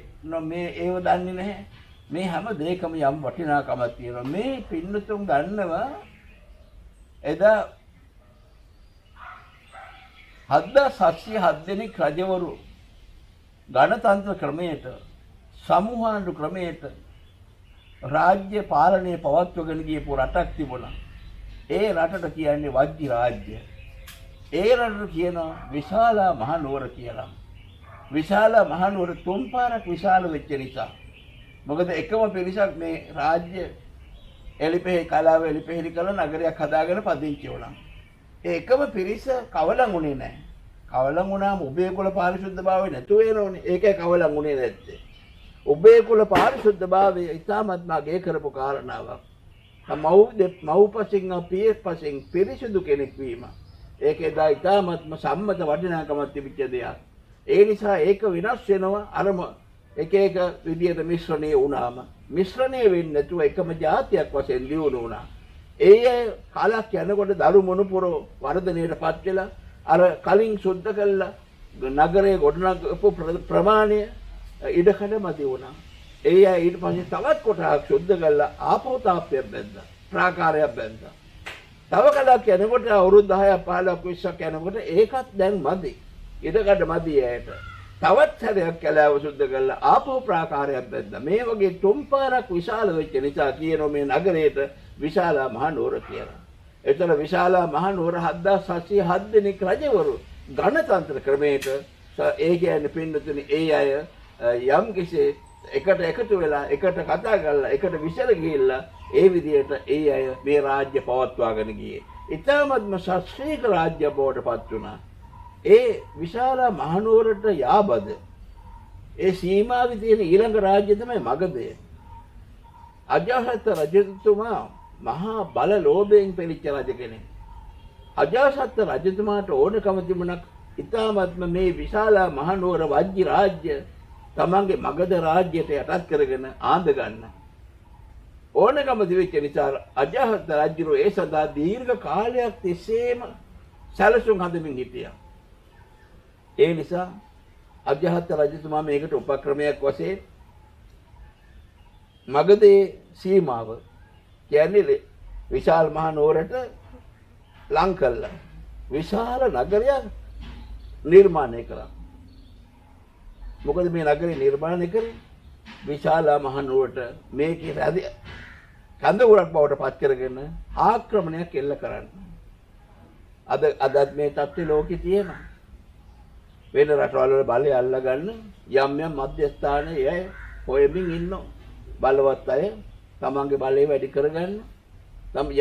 මේ ඒව දන්නේ නැහැ. මේ හැම දෙයකම යම් වටිනාකමක් තියෙනවා. මේ පින්නතුන් ගන්නවා එදා 7707 දෙනෙක් රජවරු ගණතන්ත්‍ර ක්‍රමයට සමූහාණ්ඩු ක්‍රමයට රාජ්‍ය පාලනය පවත්වගෙන ගියපු රටක් තිබුණා. ඒ රටට කියන්නේ වජ්ජි රාජ්‍ය. ඒ රටට කියනවා විශාලා මහනුවර කියලා. විශාලා මහනුවර තුන් පාරක් විශාල වෙච්ච නිසා. මොකද එකම පිරිසක් මේ රාජ්‍ය එලිපෙහි කලාව එලිපෙහි කරන නගරයක් හදාගෙන පදිංචි වුණා. ඒ එකම පිරිස කවලම් උනේ නැහැ. කවලම් වුණාම උභය කුල පාරිශුද්ධභාවය නැතු වෙනෝනේ. ඒකයි කවලම් උනේ නැත්තේ. උභය කුල පාරිශුද්ධභාවය ඉතාමත්ම අගය කරපු කාරණාවක්. මව්පසින් පියපසින් පිරිසුදු කෙනෙක් වීම. ඒක එදා ඉතාමත්ම සම්මත වටිනාකමක් තිබිච්ච දෙයක්. ඒ නිසා ඒක වෙනස් වෙනවා. අරම එක එක විදියට මිශ්‍රණය වුණාම මිශ්‍රණය වෙන්නේ නැතුව එකම જાතියක් වශයෙන් දියුණු වුණා. ඒ කාලයක් යනකොට දරු මොනුපුරෝ වර්ධනයටපත් වෙලා අර කලින් සුද්ධ කළා නගරයේ ගොඩනගපු ප්‍රමාණය ඉඩකඩ මැදි වුණා. ඒ අය ඊට පස්සේ තවත් කොටයක් සුද්ධ කළා ආපහු තාප්පයක් බැඳලා ප්‍රාකාරයක් බැඳලා. තව කලක් යනකොට අවුරුදු 10ක් 15ක් 20ක් යනකොට ඒකත් දැන් මදි. ඉඩකඩ මදි ඇයට. තවත් හැරයක් කැලෑව සුද්ධ කරලා ආපහු ප්‍රාකාරයක් බැඳලා. මේ වගේ තුන් පාරක් විශාල වෙච්ච නිසා කියනවා මේ නගරයට විශාලා මහනුවර කියලා. එතන විශාලා මහනුවර 7707 දෙනෙක් රජවරු ගණතන්ත්‍ර ක්‍රමයට ඒ කියන්නේ පින්නතුනි ඒ අය යම් කිසි එකට එකතු වෙලා එකට කතා කරලා එකට විසල ගිහිල්ලා ඒ විදිහට ඒ අය මේ රාජ්‍ය පවත්වාගෙන ගියේ. ඊටමත්ම ශාස්ත්‍රීය රාජ්‍ය බවට පත් වුණා. ඒ විශාලා මහනුවරට යාබද ඒ සීමාවේ තියෙන ඊළඟ රාජ්‍ය තමයි මගධය. අජාසත් රජතුමා මහා බල ලෝභයෙන් පෙළච්ච රජ කෙනෙක්. අජාසත් රජතුමාට ඕනකම තිබුණා ඊටමත්ම මේ විශාලා මහනුවර වජ්ජි රාජ්‍ය තමන්ගේ මගධ රාජ්‍යයට යටත් කරගෙන ආඳ ගන්න. ඕනකම තිබෙච්ච නිසා අජාසත් රජුරෝ ඒ සදා දීර්ඝ කාලයක් තිස්සේම සැලසුම් හදමින් හිටියා. ඒ නිසා අජාසත් රජතුමා මේකට උපක්‍රමයක් වශයෙන් මගධේ සීමාව කියන්නේ විශාල මහ නුවරට ලං කළා. විශාල නගරයක් නිර්මාණය කළා. මොකද මේ නගරේ නිර්මාණය කරේ විශාල මහ නුවරට මේකේ කඳවුරක් බවට පත් කරගෙන ආක්‍රමණයක් එල්ල කරන්න. අදත් මේ තත්ත්වය ලෝකේ තියෙනවා. වෙන රටවල් වල බලය අල්ලගන්න යම් යම් මධ්‍යස්ථානයේ අය හොයමින් ඉන්නවා. බලවත් අය තමන්ගේ බලය වැඩි කරගන්න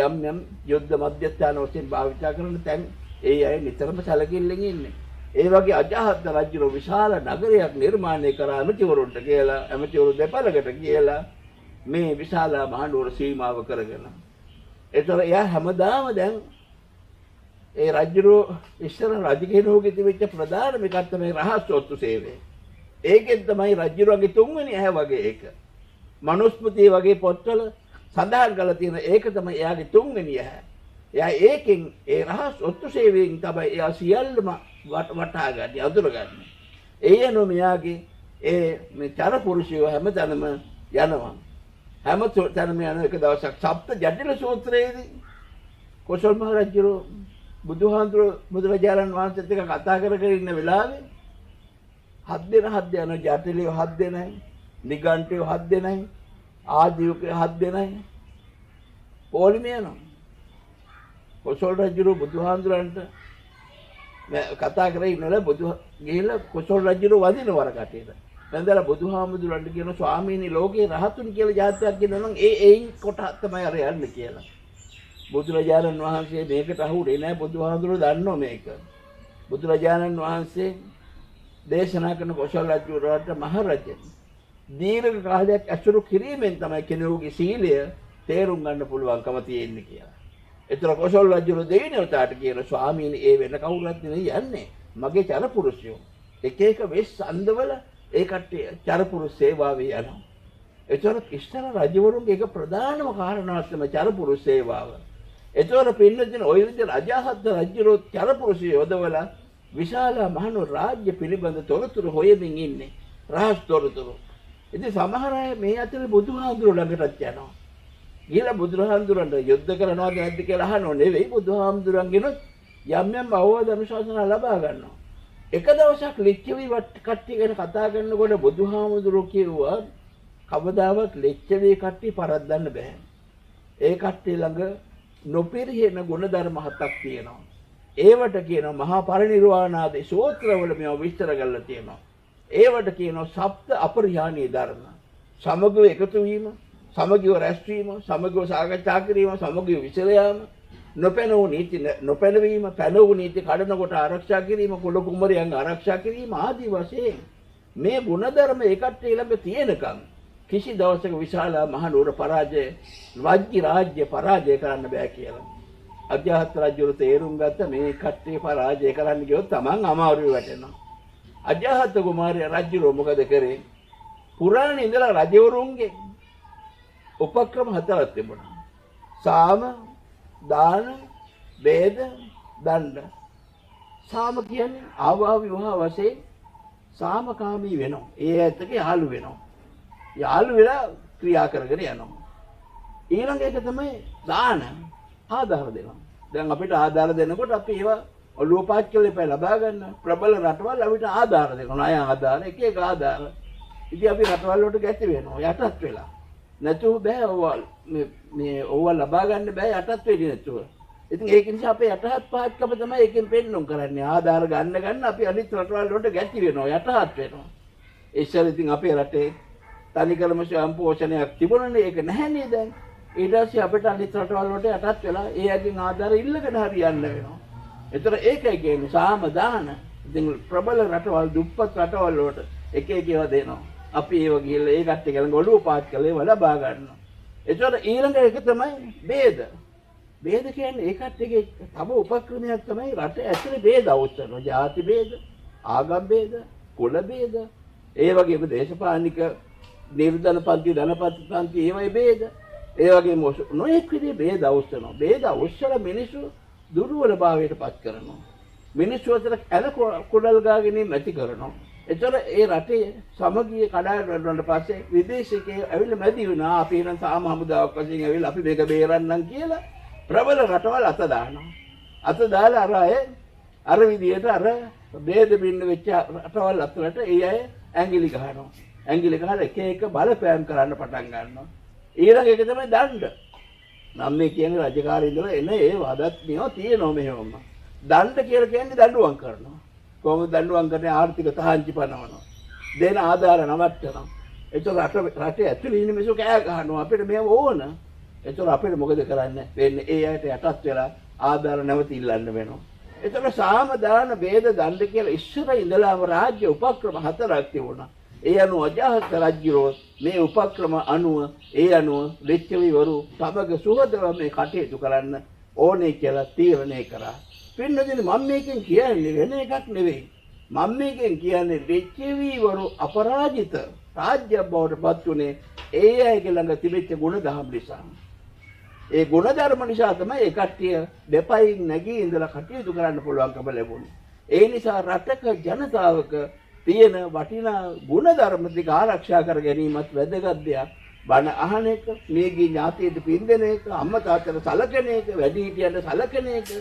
යම් යම් යුද්ධ මධ්‍යස්ථාන වශයෙන් භාවිත කරන තැන් ඒ අය නිතරම සැලකිල්ලෙන් ඉන්නේ. ඒ වගේ අජාසත් රජු විශාල නගරයක් නිර්මාණය කරා ඇමතිවරුන්ට කියලා ඇමතිවරු දෙපළකට කියලා මේ විශාල මහනුවර සීමාව කරගෙන. ඒතර එයා හැමදාම දැන් ඒ රජු ඉස්සර රජ කෙනෙකුගේ තිබිච්ච ප්‍රධානම එකක් තමයි රහස් ඔත්තු සේවය. ඒකෙන් තමයි රජුරගේ තුන්වෙනි ඇහැ වගේ ඒක. මනුස්මෘතිය වගේ පොත්වල සඳහන් කරලා තියෙන ඒක තමයි එයාගේ තුන්වෙනි ඇහැ. එයා ඒකෙන් ඒ රහස් ඔත්තු සේවයෙන් තමයි එයා සියල්ලම වටහා ගන්න, අඳුරගන්නේ. ඒ අනුව මෙයාගේ මේ චර පුරුෂයෝ හැමතැනම යනවා. හැම තැනම යන එක දවසක් සප්ත ජටිල සූත්‍රයේදී කොසල් මහ රජුරෝ බුදුරජාණන් වහන්සේත් එක්ක කතා කර ඉන්න වෙලාවේ 7 දෙනා ජටිලයෝ 7 දෙනයි, නිගණ්ඨයෝ 7 දෙනයි, ආදීවකයෝ 7 දෙනයි පොලිමේ යනවා. කොසල් රජුරෝ බුදුහාඳුරන්ට කතා කරේ ඉන්නල ගිහිල්ලා කොසල් රජුරෝ වදින වර කටේට. නැන්දලා බුදුහාමුදුරන්ට කියන ස්වාමීනි ලෝකේ රහතුන් කියලා જાතියක් කියනවා නම් ඒයින් කොටහ තමයි අර යන්නේ කියලා. බුදුරජාණන් වහන්සේ මේකට අහුුනේ නැහැ. බුදුහාමුදුරෝ දන්නෝ මේක. බුදුරජාණන් වහන්සේ දේශනා කරන කොසල් රජුරට මහරජා දීර්ඝ කාලයක් අසුරු කිරීමෙන් තමයි කෙනෙකුගේ සීලය තේරුම් ගන්න පුළුවන්කම තියෙන්නේ කියලා. ඒතර කොසල් රජුරෝ දෙවියන්ට කියන ස්වාමීනි ඒ වෙන කවුරුත් නෙවෙයි යන්නේ. මගේ චරපුරුෂයෝ. එක එක වෙස් අන්දවල ඒ කට්ටිය චරපුරුෂ සේවාවේ යනවා. ඒතර කිෂ්ඨන රජවරුන්ගේ එක ප්‍රධානම කාරණාවක් තමයි චරපුරුෂ සේවාව. ඒතර පින්නදින ඔය විදිහට අජාසත් රජුරෝ චරපුරුෂය යොදවලා විශාල මහනු රාජ්‍ය පිළිබඳ තොරතුරු හොයමින් ඉන්නේ. රහස් තොරතුරු. ඉතින් සමහර අය මේ අතර බුදුහාමුදුරුවෝ ළඟටත් යනවා. ගිහලා බුදුහාමුදුරන්ට යුද්ධ කරනවද නැද්ද කියලා අහනෝ නෙවෙයි. බුදුහාමුදුරන්ගෙනුත් යම් යම් අවවාද අනුශාසනා ලබා ගන්නවා. එක දවසක් ලිච්ඡවි කට්ටිය ගැන කතා කරනකොට බුදුහාමුදුරුවෝ කිව්වා කවදාවත් ලිච්ඡවි කට්ටිය පරද්දන්න බෑ. ඒ කට්ටිය ළඟ නොපිරිහෙන ගුණධර්ම හතක් තියෙනවා. ඒවට කියනවා මහා පරිනිර්වාණාදී සූත්‍රවල මේවා විස්තර කරලා තියෙනවා. ඒවට කියනවා සප්ත අපරිහානීය ධර්ම. සමගව එකතු වීම, සමගිව රැස්වීම, සමගව සාකච්ඡා කිරීම, සමගිව විසර යාම, නොපැනවූ නීති නොපැනවීම, පැනවූ නීති කඩනකොට ආරක්ෂා කිරීම, කුල කුමරියන් ආරක්ෂා කිරීම ආදී වශයෙන් මේ ගුණධර්ම එකට ළඟ තියෙනකම් කිසි දවසක විශාල මහනුවර පරාජය වජ්ජි රාජ්‍ය පරාජය කරන්න බෑ කියලා. අජාසත් රජුට තේරුම් ගත්ත මේ කට්ටිය පරාජය කරන්න ගියොත් Taman අමාරුවේ වැටෙනවා. අජාසත් කුමාරයා රජුරෝ මොකද කරේ? පුරාණේ ඉඳලා රජවරුන්ගේ උපක්‍රම හතරක් තිබුණා. සාම, දාන, වේද, දණ්ඩ. සාම කියන්නේ ආවා විවාහ වශයෙන් සාමකාමී වෙනවා. ඒ ඇත්තට යාළු වෙනවා. යාළු වෙලා ක්‍රියා කරගෙන යනවා. ඊළඟ එක තමයි දාන. ආධාර දෙනවා. දැන් අපිට ආධාර දෙනකොට අපි ඒවා ඔළුව පාත් කියලා ලබා ගන්න ප්‍රබල රටවල් අපිට ආධාර දෙනවා. ණය ආධාර, එක එක ආධාර. ඉතින් අපි රටවල් වලට ගැති වෙනවා යටත් වෙලා. නැතුව බෑ මේ ඕවා ලබා ගන්න බෑ යටත් වෙන්නේ නැතුව. ඉතින් ඒක නිසා අපේ යටහත් පහත්කම තමයි එකෙන් පෙන්නුම් කරන්නේ. ආධාර ගන්න අපි අනිත් රටවල් වලට ගැති වෙනවා යටහත් වෙනවා. ඉස්සර ඉතින් අපේ රටේ තනිකරම සම්පෝෂණයක් තිබුණනේ ඒක නැහැනේ දැන්. ඊට පස්සේ අපිට අනිත් රටවල් වලට යටත් වෙලා ඒ අගින් ආධාර ඉල්ලගෙන හරියන්න වෙනවා. ඒතර ඒකයි කියන්නේ සාම දාන. ඉතින් ප්‍රබල රටවල් දුප්පත් රටවල් වලට එක එක ඒවා දෙනවා. අපි ඒව ගිහලා ඒ කට්ටිය ගලන් ඔළුව පාත් කරලා ඒව ලබා ගන්නවා. ඒතර ඊළඟ එක තමයි ભેද. ભેද කියන්නේ ඒ කට්ටියගේ තම උපක්‍රමයක් තමයි රට ඇතුලේ ભેද අවශ්‍යනවා. ಜಾති ભેද, ආගම් ભેද, කුල ભેද, ඒ වගේම දේශපාලනික නිර්ධන පන්ති, ධනපති පන්ති ඒවයි ભેද. ඒ වගේම නොඑක් විදිහේ ભેද අවශ්‍යනවා. ભેද අවශ්‍යලා මිනිස්සු දුර්වලභාවයට පත් කරනවා. මිනිස්සු අතර කල කුඩල් ගාගෙන නැති කරනවා. ඒතර ඒ රටේ සමගිය කඩාවැටුණාට පස්සේ විදේශිකයෝ ඇවිල්ලා මැදි වුණා. අපි නම් සාම හමුදාවක් වශයෙන් ඇවිල්ලා අපි මේක බේරන්නම් කියලා ප්‍රබල රටවල් අත දානවා. අත දාලා අර විදියට අර ભેද බින්න වෙච්ච රටවල් අතරට ඒ අය ඇඟිලි ගහනවා. ඇඟිලි ගහලා එක එක බලපෑම් කරන්න පටන් ගන්නවා. ඊළඟ එක තමයි දණ්ඩ. නම් මේ කියන්නේ රජකාරී ඉඳලා එන ඒ වදත් මේවා තියෙනවා මෙහෙමම. දණ්ඩ කියලා කියන්නේ දඬුවම් කරනවා. කොහොමද දඬුවම් කරන්නේ? ආර්ථික තහංචි පනවනවා. දෙන ආධාර නවත්තනවා. ඒතකොට රටේ ඇතුළේ ඉන්න මිනිස්සු කෑ ගහනවා අපිට මේව ඕන. ඒතකොට අපිට මොකද කරන්න වෙන්නේ? ඒ අයට යටත් වෙලා ආධාර නැවත ඉල්ලන්න වෙනවා. ඒතකොට සාම දාන ભેද දණ්ඩ කියලා ඉස්සර ඉඳලාම රාජ්‍ය උපක්‍රම හතරක් තිබුණා. ඒ අනුව අජාසත් රජුරෝ මේ උපක්‍රම අනුව ලිච්ඡවිවරු සමග සුහදව මේ කටයුතු කරන්න ඕනේ කියලා තීරණය කරා. පින්නදින මම මේකෙන් කියන්නේ වෙන එකක් නෙවෙයි. මම මේකෙන් කියන්නේ දෙච්චවීවරු අපරාජිත රාජ්‍ය බවට පත් උනේ ඒ අයගේ ළඟ තිබෙච්ච ගුණ දහම් නිසා. ඒ ගුණ ධර්ම නිසා තමයි ඒ කට්ටිය දෙපයින් නැගී ඉඳලා කටයුතු කරන්න පුළුවන්කම ලැබුණේ. ඒ නිසා රටක ජනතාවක තියෙන වටිනා ගුණ ධර්ම ටික ආරක්ෂා කර ගැනීමත් වැදගත් දෙයක්. බණ අහන එක, මේගේ ඥාතියට පින් දෙන එක, අම්මා තාත්තට සලකන එක, වැඩිහිටියන්ට සලකන එක,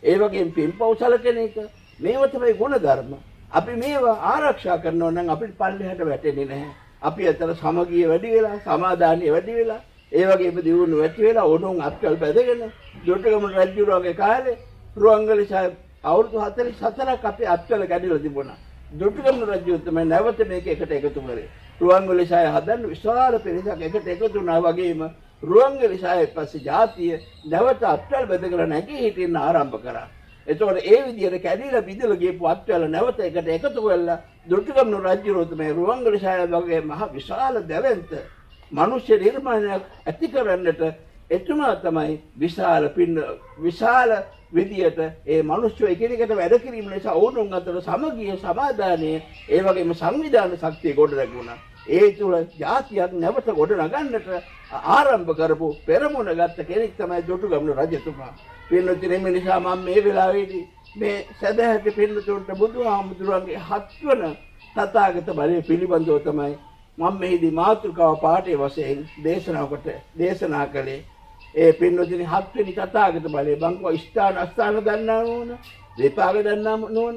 ඒ වගේම පින්පව් සලකන එක, මේව තමයි ගුණ ධර්ම. අපි මේවා ආරක්ෂා කරනවා නම් අපිට පල්ලෙහාට වැටෙන්නේ නැහැ. අපි අතර සමගිය වැඩි වෙලා, සමාදානිය වැඩි වෙලා, ඒ වගේම දියුණුව වැඩි වෙලා ඕනෝන් අත්කල් බැදගෙන දොට්ටගම රජුරෝගේ කාලේ රුවන්වැලි සාහිබ් අවුරුදු 44ක් අපේ අත්කල ගැඩිලා තිබුණා. දොට්ටගම රජු තමයි නැවත මේක එකට එකතු කරේ. රුවන්වැලි සාහිබ් හදන්න විශාල පිරිසක් එකට එකතු වුණා වගේම රුවන්වැලි සාහිබ් පස්සේ ජාතිය නැවත අත්කල් බැදගෙන නැගී හිටින්න ආරම්භ කරා. එතකොට ඒ විදිහට කැඩිලා බිඳලා ගියපු අත්වල නැවත එකට එකතු වෙලා දොට්ටගම රජුරෝ තමයි රුවන්වැලි සාහිබ් වගේ මහ විශාල දැවැන්ත මනුෂ්‍ය නිර්මාණයක් ඇති කරන්නට එතුමා තමයි විශාල විදියට ඒ මිනිස්සු එකිනෙකට වැඩ කිරීම නිසා ඕනොන් අතර සමගිය සමාදානය ඒ වගේම සංවිධාන ශක්තිය ගොඩ නැගුණා. ඒ තුල ජාතියක් නැවත ගොඩ නගන්නට ආරම්භ කරපු පෙරමුණ ගත්ත කෙනෙක් තමයි දොටුගම රජතුමා. පින්නතුනේ මේ නිසා මම මේ වෙලාවේදී මේ සදහැති පින්නතුන්ට බුදුහාමුදුරන්ගේ 7 වන තථාගත බලය පිළිබඳව තමයි මම මෙහිදී මාතෘකාව පාඨයේ වශයෙන් දේශනා කළේ. ඒ පින්නතුනි 7 වෙනි තථාගත බලය බංකව ස්ථාන අස්ථාන දන්නා නෝන, විපාක දන්නා නෝන,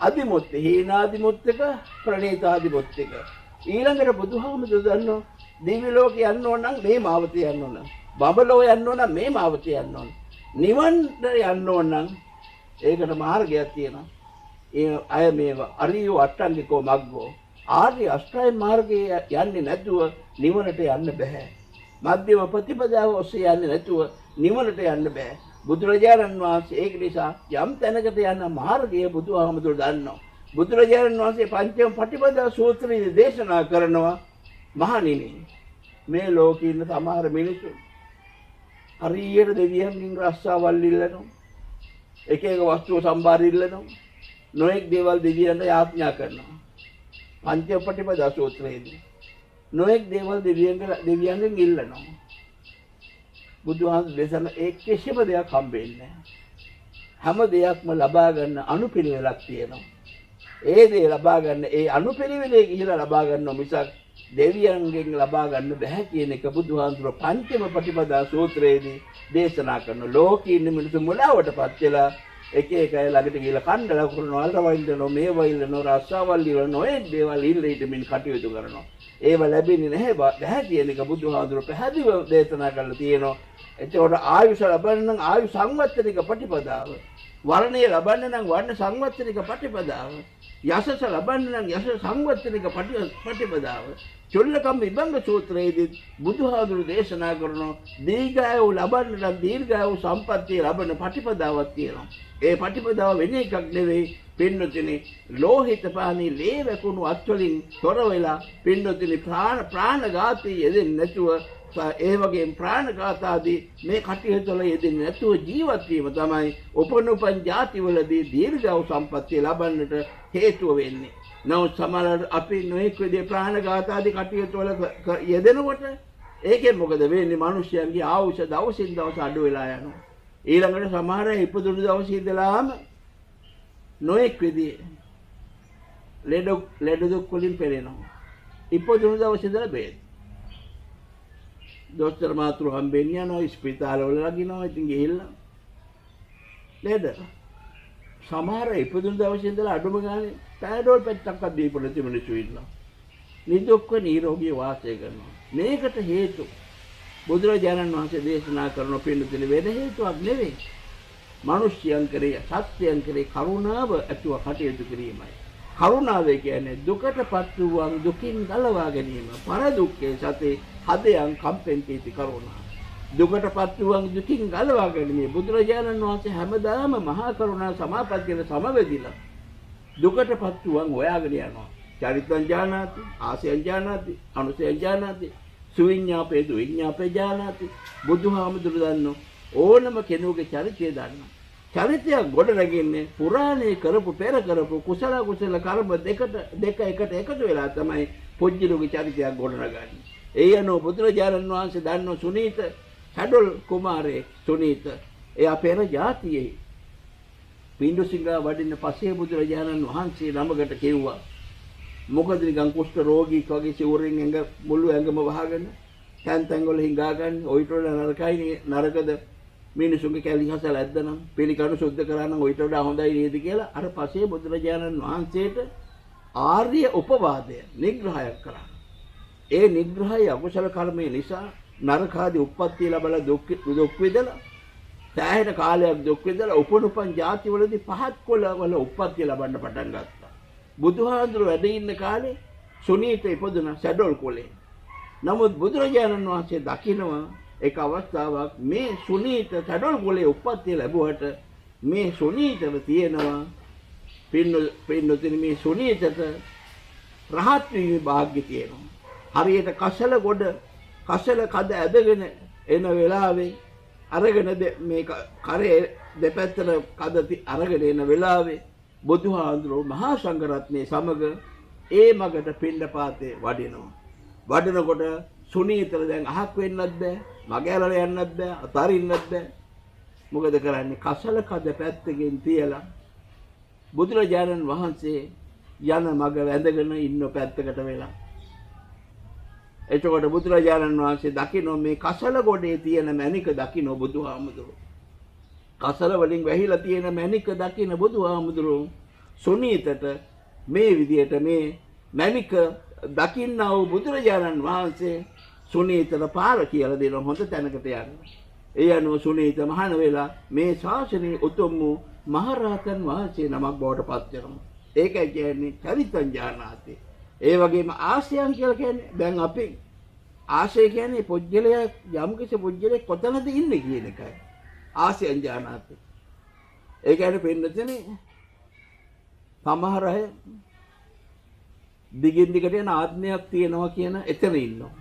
අදිමුත්ත, හීනාදිමුත්තක, ප්‍රණීතාදිමුත්තක. ඊළඟට බුදුහාමුදුරු දන්නෝ දිව්‍ය ලෝකේ යන්න ඕන නම් මේ මාවතේ යන්න ඕන. බඹලෝ යන්න ඕන නම් මේ මාවතේ යන්න ඕන. නිවන්ට යන්න ඕන නම් ඒකට මාර්ගයක් තියෙනවා. ඒ අය මේවා අරියෝ අට්ටංගිකෝ මග්ගෝ ආර්ය අෂ්ටාංග මාර්ගයේ යන්නේ නැතුව නිවනට යන්න බෑ. මධ්‍යම ප්‍රතිපදාව ඔස්සේ යන්නේ නැතුව නිවනට යන්න බෑ. බුදුරජාණන් වහන්සේ ඒක නිසා යම් තැනකට යන මාර්ගය බුදුහාමුදුරු දන්නවා. බුදුරජාණන් වහන්සේ පංචම පටිපදා සූත්‍රයේ දේශනා කරනවා මහණෙනි මේ ලෝකේ ඉන්න සමහර මිනිස්සු හරියට දෙවියන්ගෙන් රස්සාවල් ඉල්ලනවා. එක එක වස්තු සම්භාර ඉල්ලනවා. නොඑක් දේවල් දෙවියන්ට යාඥා කරනවා. පංචම පටිපදා සූත්‍රයේදී නොඑක් දේවල් දෙවියන්ගෙන් ඉල්ලනවා. බුදුහාමුදුරු දේශන ඒ කිසිම දෙයක් හම්බෙන්නේ නැහැ. හැම දෙයක්ම ලබා ගන්න අනුපිළිවෙලක් තියෙනවා. ඒ දේ ලබා ගන්න ඒ අනුපිළිවෙලේ ගිහිලා ලබා ගන්න මිසක් දෙවියන්ගෙන් ලබා ගන්න බෑ කියන එක බුදුහාමුදුරු පංචම පටිපදා සූත්‍රයේදී දේශනා කරන. ලෝකේ ඉන්න මිනිස්සු මුලාවටපත් වෙලා එක එක අය ළඟට ගිහලා කණ්ඩලා කරනවා, අල්රවයින්දනෝ, මේවයිල්ලනෝ, රස්සාවල් ඉල්ලනෝ, ඒ දේවල් ඉල්ලීටමින් කටයුතු කරනවා. ඒව ලැබෙන්නේ නැහැ කියන එක බුදුහාමුදුරු පැහැදිලිව දේශනා කරලා තියෙනවා. එතකොට ආයුෂ ලබන්න නම් ආයු සංවත්තනික ප්‍රතිපදාව, වර්ණය ලබන්න නම් වර්ණ සංවත්තනික ප්‍රතිපදාව, යසස ලබන්න නම් යස සංවත්තනික ප්‍රතිපදාව. චුල්ලකම් විභංග සූත්‍රයේදී බුදුහාමුදුරු දේශනා කරනවා දීර්ඝායු ලබන්න නම් දීර්ඝායු සම්පත්තිය ලබන ප්‍රතිපදාවක් තියෙනවා. ඒ ප්‍රතිපදාව වෙන එකක් නෙවෙයි පින්නතුනි, ලෝහිත පානි ලේ වැකුණු අත්වලින් තොර වෙලා පින්නතුනි ප්‍රාණඝාතී යෙදෙන්නේ නැතුව, ඒ වගේම ප්‍රාණඝාතාදී මේ කටයුතු වල යෙදෙන්නේ නැතුව ජීවත් වීම තමයි උපනුපන් ජාතිවලදී දීර්ඝායු සම්පත්තිය ලබන්නට හේතුව වෙන්නේ. නමුත් සමහර අපි නොඑක් විදිහේ ප්‍රාණඝාතාදී කටයුතු වල යෙදෙනකොට ඒකෙන් මොකද වෙන්නේ? මිනිස්යන්ගේ ආයුෂ දවසින් දවස අඩු වෙලා යනවා. ඊළඟට සමහර අය ඉපදුණු දවසේ ඉඳලාම නොඑක් විදිහේ ලෙඩ දුක් වලින් පෙළෙනවා. ඉපදුණු දවසේ ඉඳලා බේද. දොස්තර මාතෘ හම්බෙන්නේ යනවා, ස්පිතාල වල ලගිනවා. ඉතින් ගිහිල්ලා ලෙඩ. සමහර ඉපදුණු දවසේ ඉඳලා අඩුම ගානේ පැනඩෝල් පෙත්තක්වත් දීපු නැති මිනිස්සු ඉන්නවා. නිදුක්ව නිරෝගී වාසය කරනවා. මේකට හේතු බුදුරජාණන් වහන්සේ දේශනා කරන පිළිතුරු වෙන හේතුවක් නෙවෙයි. මිනිස්යන් කරේ, සත්‍යයන් කරේ කරුණාව ඇතුව කටයුතු කිරීමයි. කරුණාව කියන්නේ දුකටපත් වූවන් දුකින් ගලවා ගැනීම. පර දුක්ඛේ සතේ හදයන් කම්පෙන්ටීති කරුණා. දුකටපත් වූවන් දුකින් ගලවා ගැනීම. බුදුරජාණන් වහන්සේ හැමදාම මහා කරුණා සමාපත්තියට සමවැදිලා දුකටපත් වූවන් හොයාගෙන යනවා. චරිතං ඥානාති, ආසයං ඥානාති, අනුසයං ඥානාති, සුවිඤ්ඤාපේ දුවිඤ්ඤාපේ ඥානාති. බුදුහාමුදුරු දන්නෝ ඕනම කෙනෙකුගේ චරිතය දන්නවා. චරිතයක් ගොඩ නැගින්නේ පුරාණේ කරපු පෙර කරපු කුසල කර්ම දෙක එකට එකතු වෙලා තමයි පුජ්‍යලෝකී චරිතයක් ගොඩ නගන්නේ. ඒ අනුව බුදුරජාණන් වහන්සේ දන්නෝ සුනීත හැඩොල් කුමාරේ සුනීත එයා පෙර જાතියේ පිඬුසිඟා වඩින්න පස්සේ බුදුරජාණන් වහන්සේ නමකට කිව්වා මොකද නිකන් කුෂ්ඨ රෝගීක් වගේ සිවුරින් ඇඟ මුළු ඇඟම වහගෙන තැන් වල හිඟා ගන්න ඔයිට වඩා නරකයි නරකද මිනිසුන්ගේ කැලි හසල ඇද්දනම් පිළිකණු සුද්ධ කරා නම් ඔයිට වඩා හොඳයි නේද කියලා අර පස්සේ බුදුරජාණන් වහන්සේට ආර්ය උපවාදය නිග්‍රහයක් කරා. ඒ නිග්‍රහය අකුසල කර්මය නිසා නරකාදී උප්පත්තිය ලැබලා දුක් විඳලා සෑහෙන කාලයක් දුක් විඳලා උපනුපන් ಜಾති වලදී පහත් කොළ වල උප්පත්තිය ලබන්න පටන් ගත්තා. බුදුහාඳුර වැඩ ඉන්න කාලේ සුනීත ඉපදුන සැඩොල් කොලේ. නමුත් බුදුරජාණන් වහන්සේ දකිනවා එක අවස්ථාවක් මේ සුනීත සැඩොල් කොලේ උප්පත්තිය ලැබුවට මේ සුනීතව තියෙනවා පින්නතුනි මේ සුනීතට රහත් වීමේ වාග්ය තියෙනවා. හරියට කසල කඩ ඇදගෙන එන වෙලාවේ අරගෙන මේ කරේ දෙපැත්තට කඩ අරගෙන එන වෙලාවේ බුදුහාඳුරෝ මහා සංඝරත්නයේ සමග ඒ මගට පිණ්ඩපාතේ වඩිනවා. වඩනකොට සුනීතල දැන් අහක් වෙන්නත් බෑ, මගහැරලා යන්නත් බෑ, අතරින්නත් බෑ. මොකද කරන්නේ? කසල කඩ පැත්තකින් තියලා බුදුරජාණන් වහන්සේ යන මග වැඳගෙන ඉන්න පැත්තකට වෙලා. එතකොට බුදුරජාණන් වහන්සේ දකින්න මේ කසල ගොඩේ තියෙන මණික දකින්න බුදුහාමුදුරුවෝ. කසල වලින් වැහිලා තියෙන මණික දකින්න බුදුහාමුදුරුවෝ සුනීතට මේ විදියට මේ මණික දකින්නා වූ බුදුරජාණන් වහන්සේ සුනීතට පාර කියලා දෙන හොඳ තැනකට යන්න. ඒ අනුව සුනීත මහාන වෙලා මේ ශාසනයේ උතුම් වූ මහරහතන් වහන්සේ නමක් බවට පත් වෙනවා. ඒකයි කියන්නේ චරිතං ඥානාති. ඒ වගේම ආශයන් කියලා කියන්නේ දැන් අපි ආශය කියන්නේ පුජ්‍යලයක් යම් කිසි පුජ්‍යලයක් කොතනද ඉන්නේ කියන එකයි. ආශයන් ඥානාති. ඒ කියන්නේ පින්නතනේ සමහර අය දිගින් දිගට යන ආත්මයක් තියෙනවා කියන එතන ඉන්නවා.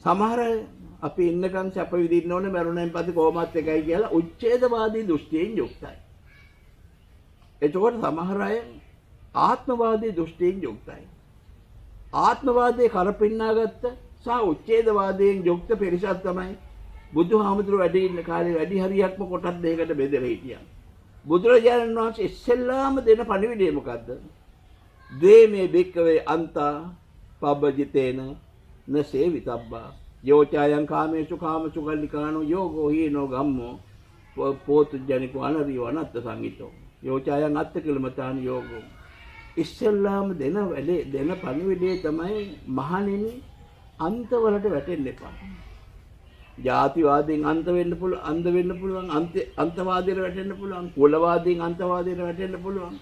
සමහර අය අපි ඉන්නකම් සැප විඳින්න ඕනේ මරුණෙන් පස්සේ කොහොමත් එකයි කියලා උච්ඡේදවාදී දෘෂ්ටියෙන් යුක්තයි. එතකොට සමහර අය ආත්මවාදී දෘෂ්ටියෙන් යුක්තයි. ආත්මවාදයේ කරපින්නාගත්ත සහ උච්ඡේදවාදයෙන් යුක්ත පිරිසක් තමයි බුදුහාමුදුරුවෝ වැඩ ඉන්න කාලේ වැඩි හරියක්ම කොටස් දෙකකට බෙදලා හිටියා. බුදුරජාණන් වහන්සේ ඉස්සෙල්ලාම දෙන පණිවිඩය මොකද්ද? දේමේ බික්කවේ අන්තා පබ්බජිතේන නසේවිතබ්බා යෝචායන් කාමේසු කාමසු කල්ලිකානෝ යෝගෝ හීනෝ ගම්මෝ පෝතු ජනිකෝ අනරියෝ අනත්ත සංගීතෝ යෝචායන් අත්ත කිලමතාන යෝගෝ. ඉස්සෙල්ලාම දෙන පණිවිඩය තමයි මහණෙනි අන්තවලට වැටෙන්න එපා. ජාතිවාදයෙන් අන්ත වෙන්න පුළුවන්, අන්තවාදයට වැටෙන්න පුළුවන්, කුලවාදයෙන් අන්තවාදයට වැටෙන්න පුළුවන්.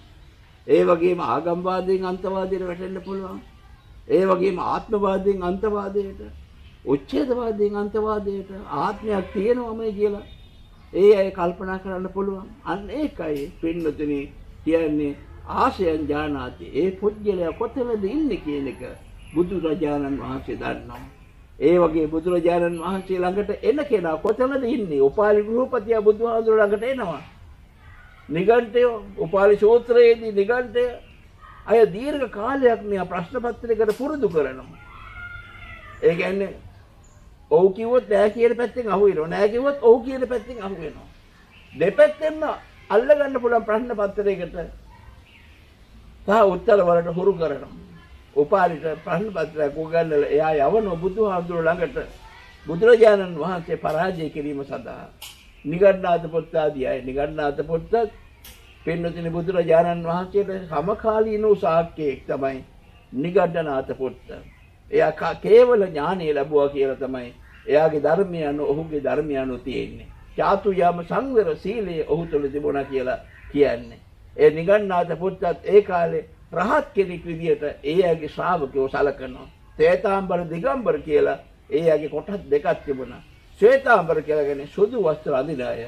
ඒ වගේම ආගම්වාදයෙන් අන්තවාදයට වැටෙන්න පුළුවන්. ඒ වගේම ආත්මවාදයෙන් අන්තවාදයට, උච්ඡේදවාදයෙන් අන්තවාදයට ආත්මයක් තියෙනවමයි කියලා ඒ අය කල්පනා කරන්න පුළුවන්. අන්න ඒකයි පින්නතුනි කියන්නේ ආශයන් ඥානාති. ඒ පුජ්‍යලයා කොතනද ඉන්නේ කියන එක බුදුරජාණන් වහන්සේ දන්නවා. ඒ වගේ බුදුරජාණන් වහන්සේ ළඟට එන කෙනා කොතනද ඉන්නේ? උපාලි ගෘහපතියා බුදුහාමුදුර ළඟට එනවා. නිගණ්ඨය උපාලි සූත්‍රයේදී නිගණ්ඨය අය දීර්ඝ කාලයක් මෙයා ප්‍රශ්න පත්‍රයකට පුරුදු කරනවා. ඒ කියන්නේ ඔව් කිව්වොත් නෑ කියන පැත්තෙන් අහු වෙනවා. නෑ කිව්වොත් ඔව් කියන පැත්තෙන් අහු වෙනවා. දෙපැත්තෙන්ම අල්ල ගන්න පුළුවන් ප්‍රශ්න පත්‍රයකට සහ උත්තර වලට හුරු කරනවා. උපාලිට ප්‍රශ්න පත්‍රයක් උගන්වලා එයා යවන බුදුහාමුදුර ළඟට බුදුරජාණන් වහන්සේ පරාජය කිරීම සඳහා නිගණ්ඨනාථ පොත් ආදී අය නිගණ්ඨනාථ පොත් පින්නතුනි බුදුරජාණන් වහන්සේට සමකාලීන වූ ශාක්‍යයෙක් තමයි නිගණ්ඨනාථ පොත්. එයා කේවල ඥානය ලැබුවා කියලා තමයි එයාගේ ධර්මය අනුව ඔහුගේ ධර්මය අනුව තියෙන්නේ. චාතු යාම සංවර සීලය ඔහු තුළ තිබුණා කියලා කියන්නේ. ඒ නිගණ්ඨනාථ පොත්ත් ඒ කාලේ රහත් කෙනෙක් විදියට ඒ අයගේ ශ්‍රාවකයෝ සලකනවා. ශ්වේතාම්බර දිගම්බර කියලා ඒ අයගේ කොටස් දෙකක් තිබුණා. ශ්වේතාම්බර කියලා කියන්නේ සුදු වස්ත්‍ර අඳින අය.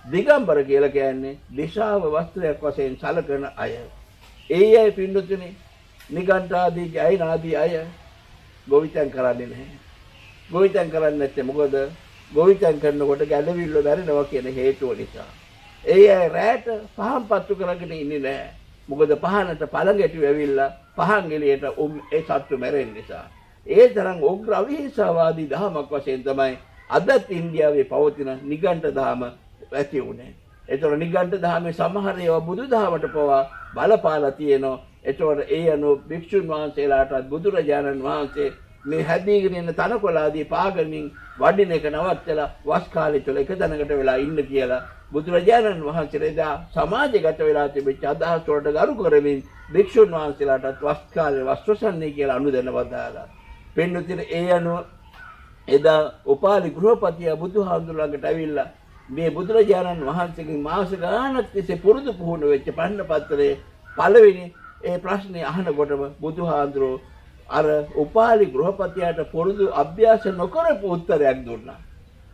දිගම්බර කියලා කියන්නේ දිශාව වස්ත්‍රයක් වශයෙන් සලකන අය. ඒ අය පින්නතුනේ නිගණ්ඨාදී ජෛනාදී අය ගොවිතැන් කරන්නේ නැහැ. ගොවිතැන් කරන්නේ නැත්තේ මොකද? ගොවිතැන් කරනකොට ගැළවිල්ල බැරිනවා කියන හේතුව නිසා. ඒ අය රැට පහන් පත්තු කරගෙන ඉන්නේ නැහැ. මොකද පහනට පළඟැටි වෙවිලා පහන් එළියට ඒ සත්තු මැරෙන්න නිසා. ඒ තරම් උග්‍ර අවිහිංසාවාදී දහමක් වශයෙන් තමයි අදත් ඉන්දියාවේ පවතින නිගණ්ඨ දහම ඇති වුණේ. ඒතර නිගණ්ඨ දහමේ සමහර ඒවා බුදුදහමට පවා බලපාලා තියෙනවා. ඒතර ඒ අනුව භික්ෂුන් වහන්සේලාටත් බුදුරජාණන් වහන්සේ මේ හැදීගෙන යන තනකොළ ආදී පාගමින් වඩින එක නවත්තලා වස් කාලේ තුල එක තැනකට වෙලා ඉන්න කියලා බුදුරජාණන් වහන්සේ එදා සමාජගත වෙලා තිබෙච්ච අදහස් වලට ගරු කරමින් භික්ෂුන් වහන්සේලාටත් වස් කාලේ වස්වසන්නේ කියලා අනුදැන වදාලා. පින්නුතින ඒ අනුව එදා උපාලි ගෘහපතියා බුදුහාමුදුරන්ට ඇවිල්ලා මේ බුදුරජාණන් වහන්සේගෙන් මාස ගානක් තිස්සේ පුරුදු පුහුණු වෙච්ච පන්න පත්‍රයේ පළවෙනි ඒ ප්‍රශ්නේ අහනකොටම බුදුහාමුදුරෝ අර උපාලි ගෘහපතියාට පුරුදු අභ්‍යාස නොකරපු උත්තරයක් දුන්නා.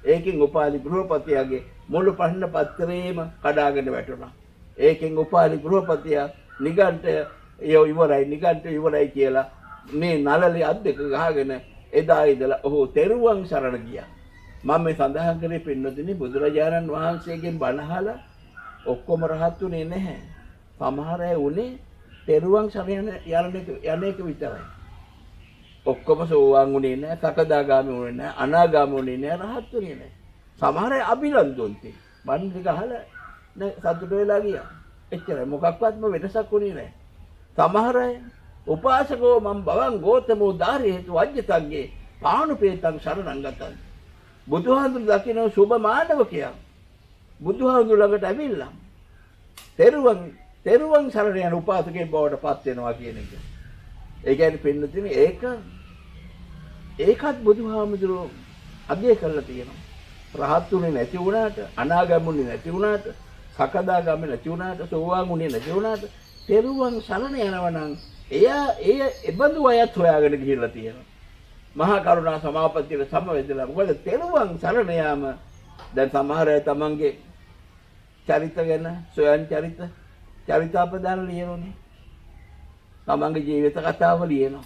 ඒකෙන් උපාලි ගෘහපතියාගේ මුළු පන්න පත්‍රයේම කඩාගෙන වැටුණා. ඒකෙන් උපාලි ගෘහපතියා නිගණ්ඨය ඉවරයි කියලා මේ නළලේ අත් දෙක ගහගෙන එදා ඉඳලා ඔහු තෙරුවන් සරණ ගියා. මම මේ සඳහන් කරේ පින්නදිනේ බුදුරජාණන් වහන්සේගෙන් බණ අහලා ඔක්කොම රහත්ුනේ නැහැ. සමහර අය උනේ තෙරුවන් සරණ යන එක විතරයි. ඔක්කොම සෝවාන් උනේ නැහැ, සකදාගාමී උනේ නැහැ, අනාගාමී උනේ නැහැ, රහත් උනේ නැහැ. සමහර අය අභිනන්දොන්ති. බණ ටික අහලා සතුට වෙලා ගියා. එච්චරයි, මොකක්වත්ම වෙනසක් උනේ නැහැ. සමහර අය උපාසකෝ මම් බවං ගෝතමෝ ධාරේ හේතු වජ්ජතග්ගේ පාණුපේතං සරණං ගතං. බුදුහාමුදුරු දකින්න සුබ මානවකයා බුදුහාමුදුරු ළඟට ඇවිල්ලා තෙරුවන් සරණ යන උපාසකෙක් බවට පත් වෙනවා කියන එක. ඒ කියන්නේ පින්නතිනේ ඒකත් බුදුහාමුදුරු අගය කරලා තියෙනවා. රහත්ුනේ නැති වුණාට, අනාගාමුනේ නැති වුණාට, සකදාගාමී නැති වුණාට, සෝවාන්ුනේ නැති වුණාට තෙරුවන් සරණ යනවා නම් එයා එබඳු අයත් හොයාගෙන ගිහිල්ලා තියෙනවා. මහා කරුණා සමාපත්තියට සමවැදලා. මොකද තෙරුවන් සරණ යාම දැන් සමහර අය තමන්ගේ චරිත ගැන සොයන් චරිතාපදාන ලියනෝනේ. තමන්ගේ ජීවිත කතාව ලියනවා.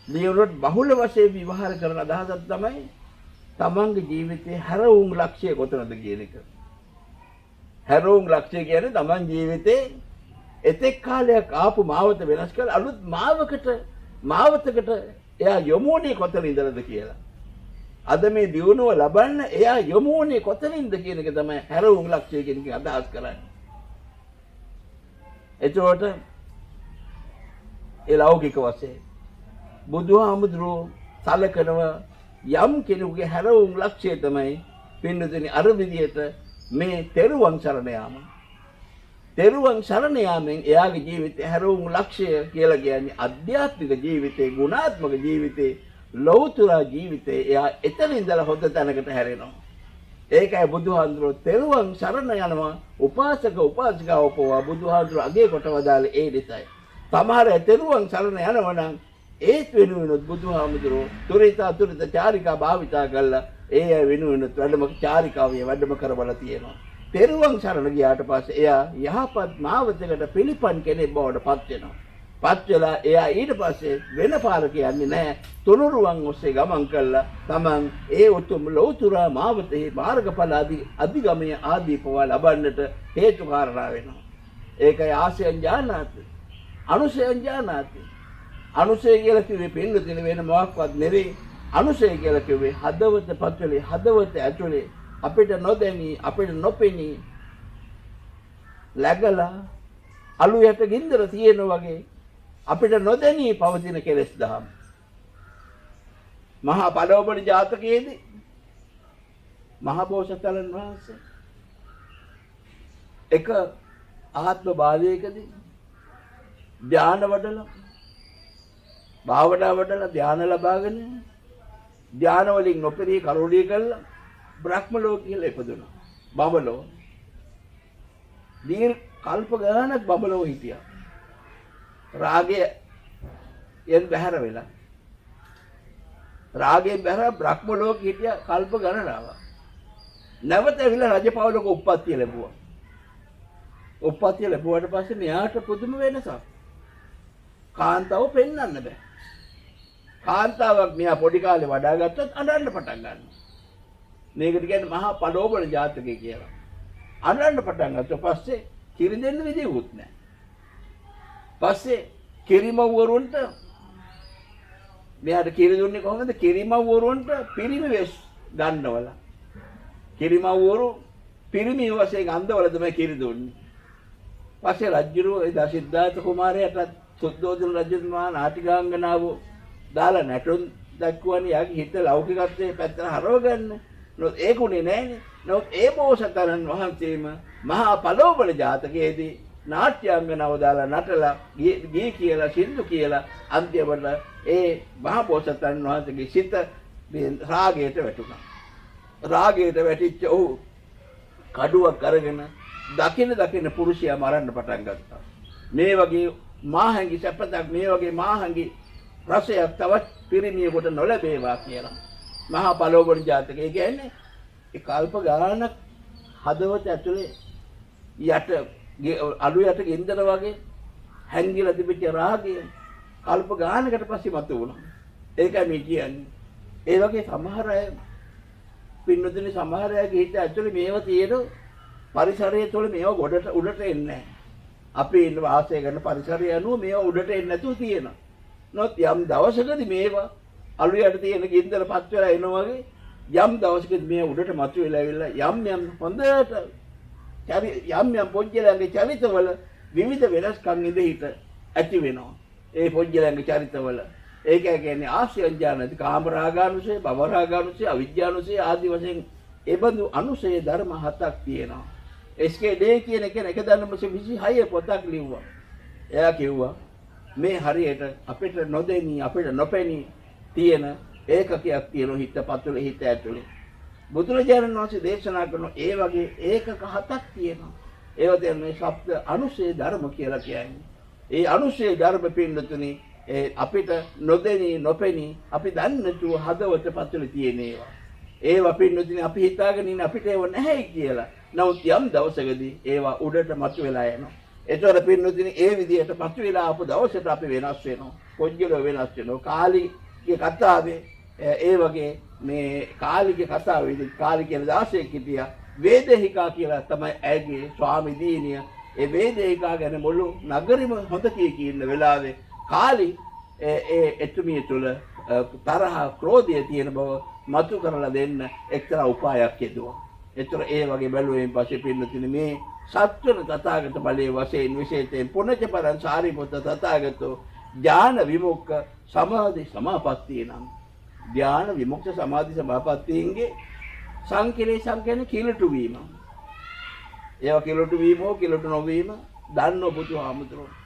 ලියනොත් බහුල වශයෙන් විවහාර කරන අදහසක් තමයි තමන්ගේ ජීවිතේ හැරවුම් ලක්ෂ්‍ය කොතනද කියන එක. හැරවුම් ලක්ෂ්‍ය කියන්නේ තමන් ජීවිතේ එතෙක් කාලයක් ආපු මාවත වෙනස් කරලා අලුත් මාවතකට එයා යොමුනේ කොතන ඉඳලාද කියලා. අද මේ දියුණුව ලබන්න එයා යොමුනේ කොතනින්ද කියන එක තමයි හැරවුම් ලක්ෂ්‍ය කියන එක අදහස් කරන්නේ. එතකොට ඒ ලෞකික වශයෙන් බුදුහාමුදුරුවෝ සලකනව යම් කෙනෙකුගේ හැරවුම් ලක්ෂ්‍යය තමයි පින්නතුනි අර විදියට මේ තෙරුවන් සරණ යාම. තෙරුවන් සරණ යාමෙන් එයාගේ ජීවිතේ හැරවුම් ලක්ෂ්‍ය කියලා කියන්නේ අධ්‍යාත්මික ජීවිතේ, ගුණාත්මක ජීවිතේ, ලෞතර ජීවිතේ. එයා එතන ඉඳලා හොඳ තැනකට හැරෙනවා. ඒකයි බුදුහාමුදුරුවෝ තෙරුවන් සරණ යනවා උපාසිකාව පවා බුදුහාමුදුරුවෝ අගේ කොට වදාළේ ඒ නිසායි. සමහර තෙරුවන් සරණ යනවා නම් ඒත් වෙනුවෙනුත් බුදුහාමුදුරුවෝ තුරිත චාරිකා භාවිතා කළා. ඒ අය වෙනුවෙනුත් වැඩම කරවලා තියෙනවා. තෙරුවන් සරණ ගියාට පස්සේ එයා යහපත් මාවතකට පිළිපන් කෙනෙක් බවට පත් වෙනවා. පත් වෙලා එයා ඊට පස්සේ වෙන පාරක යන්නේ නැහැ. තුනුරුවන් ඔස්සේ ගමන් කළා තමන් ඒ උතුම් ලෞතර මාවතේ මාර්ගඵල අධිගමය ආදී පවා ලබන්නට හේතු කාරණා වෙනවා. ඒකයි ආසයන් ඥානාති, අනුසයන් ඥානාති. අනුසය කියලා කිව්වේ පින්නදින වෙන මොකක්වත් නෙවෙයි. අනුසය කියලා කිව්වේ හදවත පත්වලේ, හදවත ඇතුලේ අපිට නොදැනී, අපිට නොපෙනී läගලා අලු යට ගින්දර තියෙන වගේ අපිට නොදැනී පවතින කෙලෙස් දහම්. මහා බලවබන ජාතකයේදී මහා බෝසතාණන් වහන්සේ එක ආත්ම භාවයකදී ධාන වඩලා, භාවනා වඩලා ධාන ලබාගෙන ධාන වලින් නොපෙරී කරුණී කළා බ්‍රහ්ම ලෝකෙ කියලා ඉපදුණා. බඹලෝ. දීර්ඝ කල්ප ගානක් බඹලෝ හිටියා. රාගයෙන් බැහැර වෙලා. රාගයෙන් බැහැර බ්‍රහ්ම ලෝකෙ හිටියා කල්ප ගණනාවක්. නැවත ඇවිල්ලා රජපෞලක උප්පත්තිය ලැබුවා. උප්පත්තිය ලැබුවාට පස්සේ මෙයාට පුදුම වෙනසක්. කාන්තාව පෙන්වන්න බෑ. කාන්තාවක් මෙයා පොඩි කාලේ වඩා ගත්තත් අඬන්න පටන් ගන්නවා. මේකට කියන්නේ මහා පඩෝබල ජාතකය කියලා. අඬන්න පටන් ගත්තා. පස්සේ කිරි දෙන්න විදියකුත් නැහැ. පස්සේ කිරිමව්වරුන්ට මෙයාට කිරි දුන්නේ කොහොමද? කිරිමව්වරුන්ට පිරිමි වෙස් ගන්නවල. කිරිමව්වරු පිරිමි වශයෙන් අන්දවල තමයි කිරි දුන්නේ. පස්සේ රජුරෝ එදා සිද්ධාර්ථ කුමාරයාට සුද්ධෝදන රජතුමා නාටිකාංගනාව දාලා නැටුම් දක්වන්නේ යාගේ හිත ලෞකිකත්වයේ පැත්තට හරව ගන්න. නමුත් ඒකුනේ නැහැනේ. නමුත් ඒ බෝසතාණන් වහන්සේම මහා පළවබල ජාතකයේදී නාට්‍යාංගනාව දාලා නටලා ගී කියලා සින්දු කියලා අන්තිමට ඒ මහා බෝසතාණන් වහන්සේගේ සිත රාගයට වැටුණා. රාගයට වැටිච්ච ඔහු කඩුවක් අරගෙන දකින පුරුෂයා මරන්න පටන් ගත්තා. මේ වගේ මාහංගි සැපතක් මේ වගේ මාහංගි රසයක් තවත් පිරිමියෙකුට නොලැබේවා කියලා. මහා පළවබල ජාතකයේ කියන්නේ ඒ කල්ප ගානක් හදවත ඇතුලේ යට අලු යට ගෙන්දර වගේ හැංගිලා තිබිච්ච රාගය කල්ප ගානකට පස්සේ මතුවුණා. ඒකයි මේ කියන්නේ. ඒ වගේ සමහර අය පින්නතුනි සමහර අයගේ හිත ඇතුලේ මේව තියෙන පරිසරය තුළ මේව ගොඩට උඩට එන්නේ නැහැ. අපි ඉන්න වාසය කරන පරිසරය අනුව මේව උඩට එන්නේ නැතුව තියෙනවා. නොත් යම් දවසකදී මේවා අලු යට තියෙන ගින්දර පත් වෙලා එනවා වගේ යම් දවසකදී මේ උඩට මතුවෙලා ඇවිල්ලා යම් හොඳට යම් පොජ්ජලයන්ගේ චරිතවල විවිධ වෙනස්කම් ඉඳහිට ඇති වෙනවා. ඒ පොජ්ජලයන්ගේ චරිතවල ඒක කියන්නේ ආශ්‍රයඥානති කාමරාගානුසය, භවරාගානුසය, අවිජ්ජානුසය ආදී වශයෙන් ඒ බඳු අනුසය ධර්ම හතක් තියෙනවා. එස්.කේ.ඩේ කියන එක දන්නමස 26 පොතක් ලිව්වා. එයා කිව්වා මේ හරියට අපිට නොදෙනී අපිට නොපෙනී තියෙන ඒකකයක් තියෙනවා හිත පතුලේ හිත ඇතුලේ. බුදුරජාණන් වහන්සේ දේශනා කරන ඒ වගේ ඒකක හතක් තියෙනවා. ඒවා තමයි ශබ්ද අනුශේ ධර්ම කියලා කියන්නේ. ඒ අනුශේ ධර්ම පින්නතුනි අපිට නොදෙනී නොපෙනී අපි දන්නේ නැතුව හදවත පතුලේ තියෙන ඒවා. ඒවා පින්නතුනි අපි හිතාගෙන ඉන්නේ අපිට ඒව නැහැ කියලා. නමුත් යම් දවසකදී ඒවා උඩට මතුවලා යනවා. ඒතර පින්නතුනි ඒ විදිහට මතුවලා ආපු දවසට අපි වෙනස් වෙනවා. පොජ්ජල වෙනස් වෙනවා. කාලිගේ කතාවේ ඒ වගේ මේ කාලිගේ කතාවේදී කාලි කියන දාසයෙක් හිටියා. වේදේහිකා කියලා තමයි ඇගේ ස්වාමි දීනිය. ඒ වේදේහිකා ගැන මුළු නගරෙම හොඳ කී ඉන්න වෙලාවේ කාලි ඒ එතුමිය තුළ තරහ ක්‍රෝධය තියෙන බව මතු කරලා දෙන්න එක්තරා උපායක් යෙදුවා. ඒතර ඒ වගේ බැලුවෙන් පස්සේ පින්නතුනි මේ සත්වන තථාගත බලයේ වශයෙන් විශේෂයෙන් පුණජ පරං සාරිපුත්ත තථාගතෝ ඥාන විමුක්ඛ සමාධි සමාපත්තිය නම් ඥාන විමුක්ත සමාධි සමාපත්තියන්ගේ සංකේලේශම් කියන්නේ කිලුටු වීම. ඒවා කිලුටු වීම හෝ කිලුටු නොවීම දන්නෝ බුදුහාමුදුරුවෝ.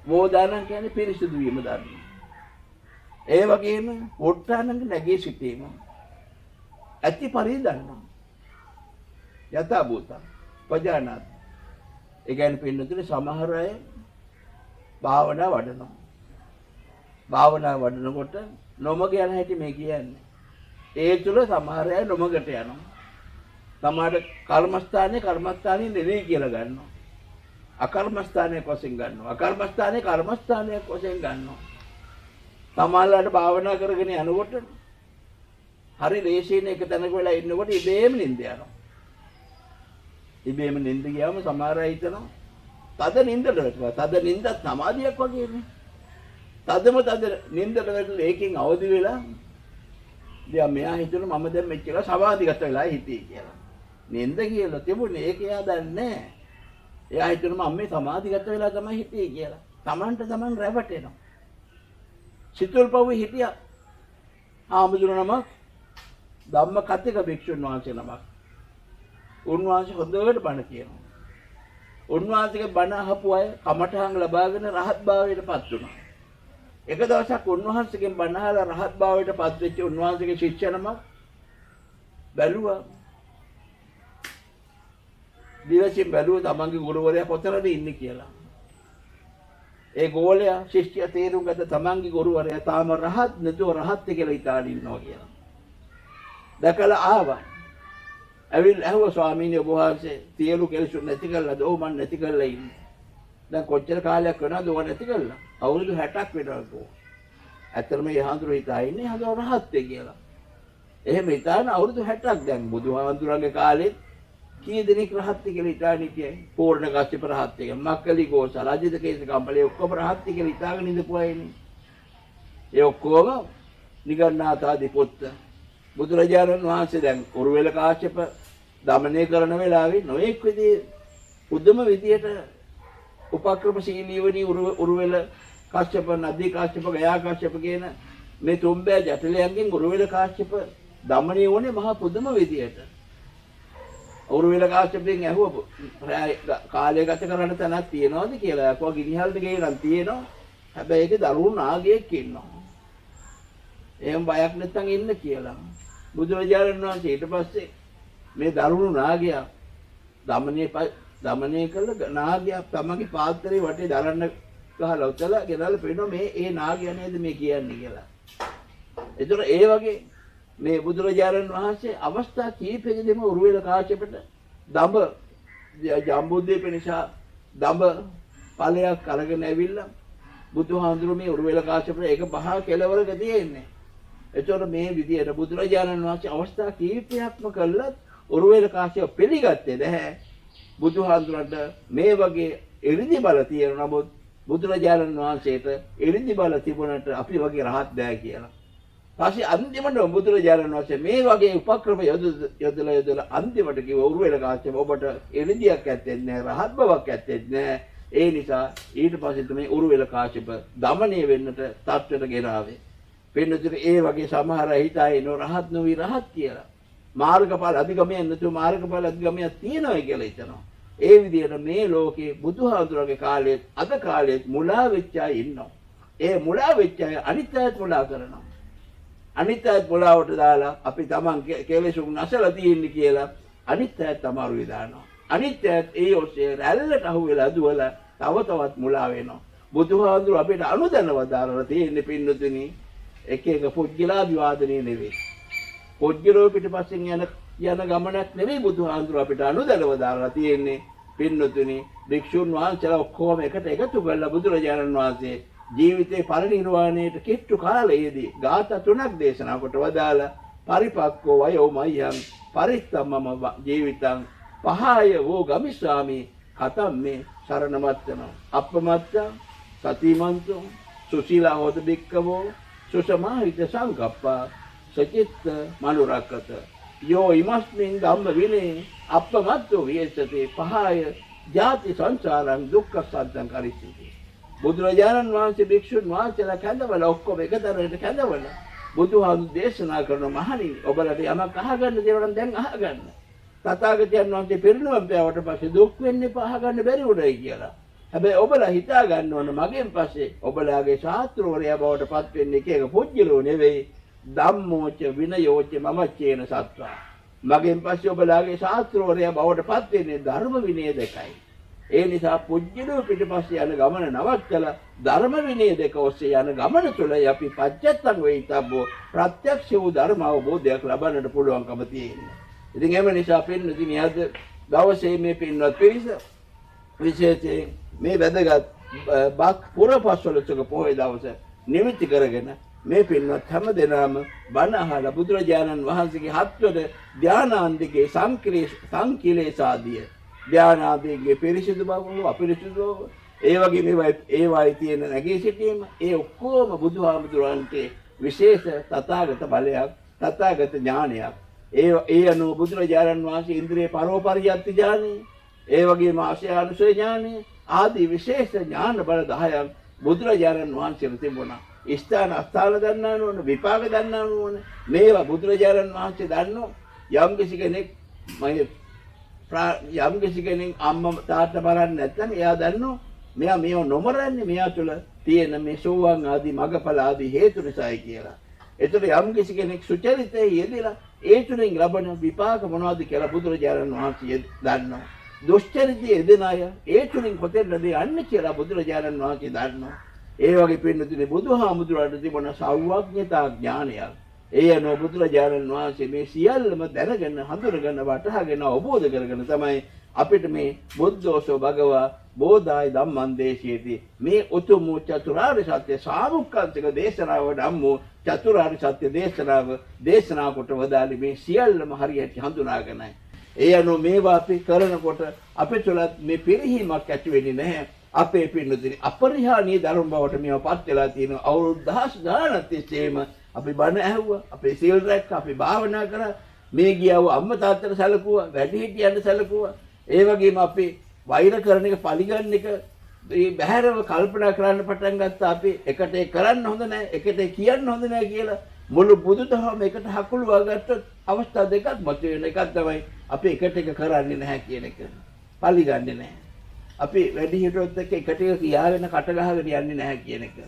වෝදානං කියන්නේ පිරිසුදු වීම දන්න. ඒ වගේම වොට්ටානං නැගී සිටීම. ඇති පරිදි දන්නවා. යථා භූත පජානාත්. ඒ කියන්නේ පින්නතුනේ සමහර අය භාවනා වඩනවා. භාවනා වඩනකොට නොමග යන හැටි මේ කියන්නේ. ඒ තුල සමහර අය නොමගට යනවා. සමහර කර්මස්ථානේ නෙවෙයි කියලා ගන්නවා. අකර්මස්ථානයක් වශයෙන් ගන්නවා. අකර්මස්ථානේ කර්මස්ථානයක් වශයෙන් ගන්නවා. සමහරවිට භාවනා කරගෙන යනකොට හරි ලේසියෙන් එක තැනක වෙලා ඉන්නකොට ඉබේම නිින්ද යනවා. ඉබේම නිින්ද ගියාම සමහර අය හිතනවා තද නිින්දට වැටුණා. තද නිින්ද සමාධියක් වගේනේ. තද නිින්දට වැටලා ඒකෙන් අවදි වෙලා දැන් මෙයා හිතනවා මම දැන් මෙච්චර සමාධිගත වෙලා හිටියේ කියලා. නිින්ද කියලා තිබුණේ ඒක එයා දන්නේ නැහැ. එයා හිතනවා මම මේ සමාධිගත වෙලා තමයි හිටියේ කියලා. Tamanට Taman රැවටෙනවා. සිතුල්පව්වේ හිටියා ආමුදුන නමක් ධම්ම කතික භික්ෂුන් වහන්සේ නමක්. උන්වහන්සේ හොඳට බණ කියනවා. උන්වහන්සේගේ බණ අහපු අය කමඨහන් ලබාගෙන රහත් භාවයට පත් වුණා. එක දවසක් උන්වහන්සේගෙන් බණ අහලා රහත් භාවයට පත් වෙච්ච උන්වහන්සේගේ ශිෂ්‍ය නමක් බැලුවා. දිවසින් බැලුවා තමන්ගේ ගුරුවරයා කොතනද ඉන්නේ කියලා. ඒ ගෝලයා ශිෂ්‍යයා තේරුම් ගත්ත තමන්ගේ ගුරුවරයා තාම රහත් නැතුව රහත් කියලා ඉතාලි ඉන්නවා කියලා. දැකලා ආවා. ඇවිල්ලා ඇහුවා ස්වාමීනි ඔබ වහන්සේ සියලු කෙලෙසු නැති කළාද? ඔව් මම නැති කළා ඉන්නේ. දැන් කොච්චර කාලයක් වෙනවද ඔය නැති කළා? අවුරුදු 60ක් වෙනවා. ඇත්තටම මේ හඳුර හිතා ඉන්නේ හඳුර රහත් කියලා. එහෙම හිතාන අවුරුදු 60ක් දැන් බුදුහාමුදුරන්ගේ කාලේ කී දෙනෙක් රහත් කියලා හිතාගෙන හිටියයි? පූර්ණ කශ්‍යප රහත් එක, මක්කලි ගෝස, රජිත කේස කම්බලේ ඔක්කොම රහත් කියලා හිතාගෙන ඉඳපු අයනේ. ඒ ඔක්කොම නිගණ්ඨාතාදී පුත්ත. බුදුරජාණන් වහන්සේ දැන් උරුවෙල කාශ්‍යප දමනය කරන වෙලාවේ නොඑක් විදිහේ උද්දම විදියට උපක්‍රමශීලී වනි උරුවෙල කාශ්‍යප, නදී කාශ්‍යප, ගයා කාශ්‍යප කියන මේ තුම්බෑ ජටලයන්ගෙන් උරුවෙල කාශ්‍යප දමනය වුණේ මහා පුදුම විදියට. උරුවෙල කාශ්‍යපෙන් ඇහුව කාලය ගත කරන්න තැනක් තියනවද කියලා. අකෝ ගිනිහල්ට ගේනම් තියෙනවා. හැබැයි ඒකේ දරුණු නාගයෙක් ඉන්නවා. එහෙම බයක් නැත්තම් ඉන්න කියලා. බුදුරජාණන් වහන්සේ ඊට පස්සේ මේ දරුණු නාගයා දමනය කළ නාගයා තමගේ පාත්‍රයේ වටේ දරන්න ගහලා උතලා ගෙනල්ලා පෙන්නනවා මේ ඒ නාගයා නේද මේ කියන්නේ කියලා. ඒතර ඒ වගේ මේ බුදුරජාණන් වහන්සේ අවස්ථා කීපෙකදීම උරුවෙල කාශ්‍යපට දඹ ජම්බුද්දීප නිසා දඹ ඵලයක් අරගෙන ඇවිල්ලා බුදුහාඳුරු මේ උරුවෙල කාශ්‍යපට ඒක පහ කෙලවරක තියෙන්නේ. එතකොට මේ විදියට බුදුරජාණන් වහන්සේ අවස්ථා කීපයක්ම කළත් උරුවෙල කාශ්‍යප පිළිගත්තේ නැහැ. බුදුහාඳුරන්ට මේ වගේ එරිදි බල තියෙන නමුත් බුදුරජාණන් වහන්සේට එරිදි බල තිබුණට අපි වගේ රහත් බෑ කියලා. ඊපස්සේ අන්තිමට බුදුරජාණන් වහන්සේ මේ වගේ උපක්‍රම යොදලා අන්තිමට කිව්ව උරුවෙල කාශ්‍යප ඔබට එරිදියක් ඇත්තේ නැහැ, රහත් බවක් ඇත්තේ නැහැ. ඒ නිසා ඊට පස්සේ තමයි උරුවෙල කාශ්‍යප දමණය වෙන්නට තත්ත්වයට ගෙනාවේ. පින්නතුනේ ඒ වගේ සමහර අය හිතයි නෝ රහත් නොවි රහත් කියලා. මාර්ගඵල අධිගමයක් නැතුව මාර්ගඵල අධිගමයක් තියෙනවා කියලා හිතනවා. ඒ විදිහට මේ ලෝකේ බුදුහාඳුරගේ කාලෙත් අද කාලෙත් මුලා වෙච්ච අය ඉන්නවා. ඒ මුලා වෙච්ච අය අනිත් අයත් මුලා කරනවා. අනිත් අයත් මුලාවට දාලා අපි Taman කෙලෙසුන් නැසලා තියෙන්නේ කියලා අනිත් අයත් අමාරුවේ දානවා. අනිත් අයත් ඒ ඔස්සේ රැල්ලට අහු වෙලා දුවලා තව තවත් මුලා වෙනවා. බුදුහාඳුර අපිට අනුදැනව දාලා තියෙන්නේ පින්නතුනි එක එක පුජ්‍යලාභිවාදනය නෙවෙයි. පුජ්‍යලෝ පිටපස්සෙන් යන ගමනක් නෙවෙයි බුදුහාඳුර අපිට අනුදැනව දාලා තියෙන්නේ. පින්නතුනි භික්ෂුන් වහන්සේලා ඔක්කොම එකට එකතු කරලා බුදුරජාණන් වහන්සේ ජීවිතේ පරිනිර්වාණයට කිට්ටු කාලයේදී ගාථා 3ක් දේශනා කොට වදාලා පරිපක්කෝ වයෝ මයං පරිත්තමම ජීවිතං පහය වෝ ගමිස්සාමි කතම්මේ සරණමත්තන අප්පමත්ත සතිමන්තෝ සුශීලා හොත බික්කවෝ සුසමාහිත සංකප්පා සචිත්ත මනුරක්කත යෝ ඉමස්මින් ධම්ම විනේ අප්පමත්තෝ වියසතේ පහය ජාති සංසාරං දුක්ඛ සත්‍යං කරිස්සති. බුදුරජාණන් වහන්සේ භික්ෂුන් වහන්සේලා කැඳවලා ඔක්කොම එකතරට කැඳවලා බුදුහාමුදුරු දේශනා කරන මහණෙනි ඔබලට යමක් අහගන්න දේවල් දැන් අහගන්න. තථාගතයන් වහන්සේ පිරිනුවම් පෑවට පස්සේ දුක් වෙන්නේ අහගන්න බැරි උඩයි කියලා. හැබැයි ඔබලා හිතා ගන්න ඕන මගෙන් පස්සේ ඔබලාගේ ශාස්ත්‍රවරයා බවට පත් වෙන්නේ එක පුජ්‍යලෝ නෙවෙයි ධම්මෝච විනයෝච මමච්චේන සත්වා. මගෙන් පස්සේ ඔබලාගේ ශාස්ත්‍රවරයා බවට පත් වෙන්නේ ධර්ම විනය දෙකයි. ඒ නිසා පුජ්‍යලෝ පිටපස්සේ යන ගමන නවත්තලා ධර්ම විනය දෙක ඔස්සේ යන ගමන තුළ අපි පච්චත්තං වේිතබ්බෝ ප්‍රත්‍යක්ෂ වූ ධර්ම අවබෝධයක් ලබන්නට පුළුවන්කම තියෙනවා. ඉතින් එම නිසා පින්නතුනි අද දවසේ මේ පින්වත් පිරිස විශේෂයෙන් මේ වැදගත් බක් පුරපස්වලසක පොහොය දවස නිමිති කරගෙන මේ පින්වත් හැම දෙනාම බණ අහලා බුදුරජාණන් වහන්සේගේ හත්වන ධානාන්දිකේ සංකීලේසාදිය ධානාන්දිකේ පිරිසිදු බව අපිරිසිදු බව ඒ වගේ ඒවායි තියෙන නැගී සිටීම ඒ ඔක්කොම බුදුහාමුදුරන්ට විශේෂ තථාගත බලයක් තථාගත ඥානයක්. ඒ අනුව බුදුරජාණන් වහන්සේ ඉන්ද්‍රිය පරෝපරියත්ති ඥානෙ ඒ වගේම ආශයානුසය ඥානෙ ආදී විශේෂ ඥාන බල 10ක් බුදුරජාණන් වහන්සේට තිබුණා. ස්ථාන අස්ථාන දන්නා නෝන විපාක දන්නා නෝන මේවා බුදුරජාණන් වහන්සේ දන්නෝ. යම් කිසි කෙනෙක් අම්මා තාත්තා බලන්නේ නැත්නම් එයා දන්නෝ මෙයා මේව නොමරන්නේ මෙයා තුළ තියෙන මේ සෝවාන් ආදී මගඵල ආදී හේතු නිසායි කියලා. ඒතර යම් කිසි කෙනෙක් සුචරිතයේ යෙදලා ඒ තුලින් ලබන විපාක මොනවද කියලා බුදුරජාණන් වහන්සේ දන්නවා. දුෂ්චරිතයේ යෙදෙන අය ඒ තුලින් කොතෙන්ද යන්නේ කියලා බුදුරජාණන් වහන්සේ දන්නවා. ඒ වගේ පින්නතුනේ බුදුහාමුදුරන්ට තිබුණ සෞවඥතා ඥානයක්. ඒ අනුව බුදුරජාණන් වහන්සේ මේ සියල්ලම දැනගෙන හඳුනගෙන වටහාගෙන අවබෝධ කරගෙන තමයි අපිට මේ බුද්ධෝසෝ භගවා බෝධාය ධම්මං දේශේති මේ උතුම් චතුරාර්ය සත්‍ය සාමුක්ඛන්තික දේශනාව ධම්මෝ චතුරාර්ය සත්‍ය දේශනාව දේශනා කොට වදාළේ මේ සියල්ලම හරියට හඳුනාගෙනයි. ඒ අනුව මේවා අපි කරනකොට අපේ තුලත් මේ පිරිහීමක් ඇති වෙන්නේ නැහැ. අපේ පින්නතුනි අපරිහානීය ධර්ම බවට මේවා පත් වෙලා තියෙනවා. අවුරුදු දහස් ගානක් තිස්සේම අපි බණ ඇහුවා, අපේ සීල් රැක්කා, අපි භාවනා කරා. මේ ගියව අම්මා තාත්තට සැලකුවා, වැඩිහිටියන්ට සැලකුවා. ඒ වගේම අපි වෛර කරන එක, පරිගන්න එක මේ බහැරව කල්පනා කරන්න පටන් ගත්තා. අපි එකට ඒ කරන්න හොඳ නැහැ, එකට ඒ කියන්න හොඳ නැහැ කියලා මුළු බුදුදහම එකට හකුලවා ගත්තොත් අවස්ථා දෙකක් මතුවෙන. එකක් තමයි අපි එකට එක කරන්නේ නැහැ කියන එක. පරිගන්නේ නැහැ. අපි වැඩි හිටියොත් එකට එක කියාගෙන කට ගහගෙන යන්නේ නැහැ කියන එක.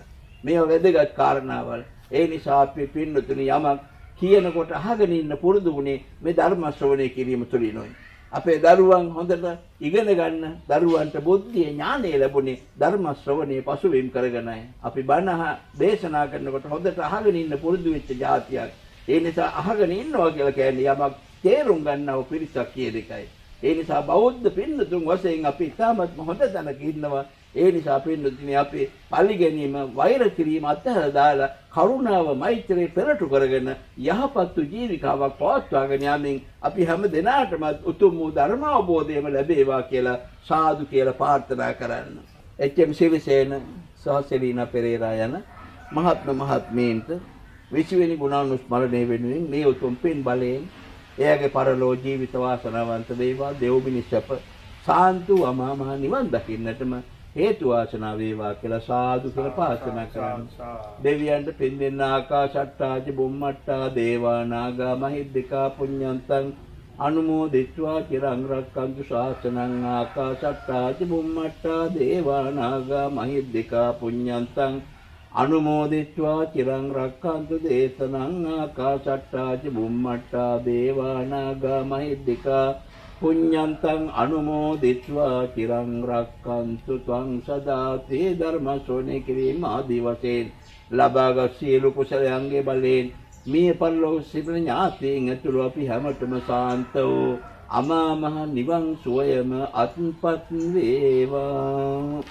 මේවා වැදගත් කාරණාවල්. ඒ නිසා අපි පින්නතුනි යමක් කියනකොට අහගෙන ඉන්න පුරුදු වුණේ මේ ධර්ම ශ්‍රවණය කිරීම තුළිනුයි. අපේ දරුවන් හොඳට ඉගෙන ගන්න, දරුවන්ට බුද්ධිය ඥානය ලැබුණේ ධර්ම ශ්‍රවණයේ පසුබිම් කරගෙනයි. අපි බණ දේශනා කරනකොට හොඳට අහගෙන ඉන්න පුරුදු වෙච්ච જાතියක්. ඒ නිසා අහගෙන ඉන්නවා කියලා කියන්නේ යමක් තේරුම් ගන්නව පිරිසක් කියන එකයි. ඒ නිසා බෞද්ධ පින්නතුන් වශයෙන් අපි ඉතාමත් හොඳ තැනක ඉන්නවා. ඒ නිසා පින්නතුනි අපි පරිගැනීම, වෛර කිරීම අත්හැර දාලා කරුණාව, මෛත්‍රිය පෙරටු කරගෙන යහපත් ජීවිකාවක් පවත්වාගෙන යමින් අපි හැම දිනාටම උතුම් වූ ධර්ම අවබෝධයම ලැබේවා කියලා සාදු කියලා ප්‍රාර්ථනා කරන්න. එච්.එම්. සිරිසේන සහ සෙලීනා පෙරේරා යන මහත්මීන්ට 20 වෙනි ගුණානුස්මරණය වෙනුවෙන් මේ උතුම් පින් බලයෙන් එයාගේ පරලෝ ජීවිත වාසනාවන්ත වේවා. දෙව් මිනිස් සැප සාන්තු අමා මහ නිවන් දකින්නටම හේතු වාසනා වේවා කියලා සාදු කියලා ප්‍රාර්ථනා කරනවා. දෙවියන්ට පින් දෙන්න ආකාශට්ටාච බුම්මට්ටා දේවා නාග මහිද්దికා පුඤ්ඤන්තං අනුමෝදිත්වා චිරං රක්ඛන්තු ශාසනං ආකාශට්ටාච බුම්මට්ටා දේවා නාග මහිද්దికා පුඤ්ඤන්තං අනුමෝදිත්වා චිරං රක්ඛන්තු දේශනං ආකාශට්ටාච බුම්මට්ටා දේවා නාග මහිද්దికා පුඤ්ඤන්තං අනුමෝදිත්වා චිරං රක්ඛන්තු ත්වං සදාති. ධර්ම ශ්‍රවණය කිරීම ආදී වශයෙන් ලබාගත් සියලු කුසලයන්ගේ බලයෙන් මේ පරලෝක සිටින ඥාතීන් ඇතුළු අපි හැමතෙම සාන්ත වූ අමා මහ නිවන් සුවයම අත්පත් වේවා.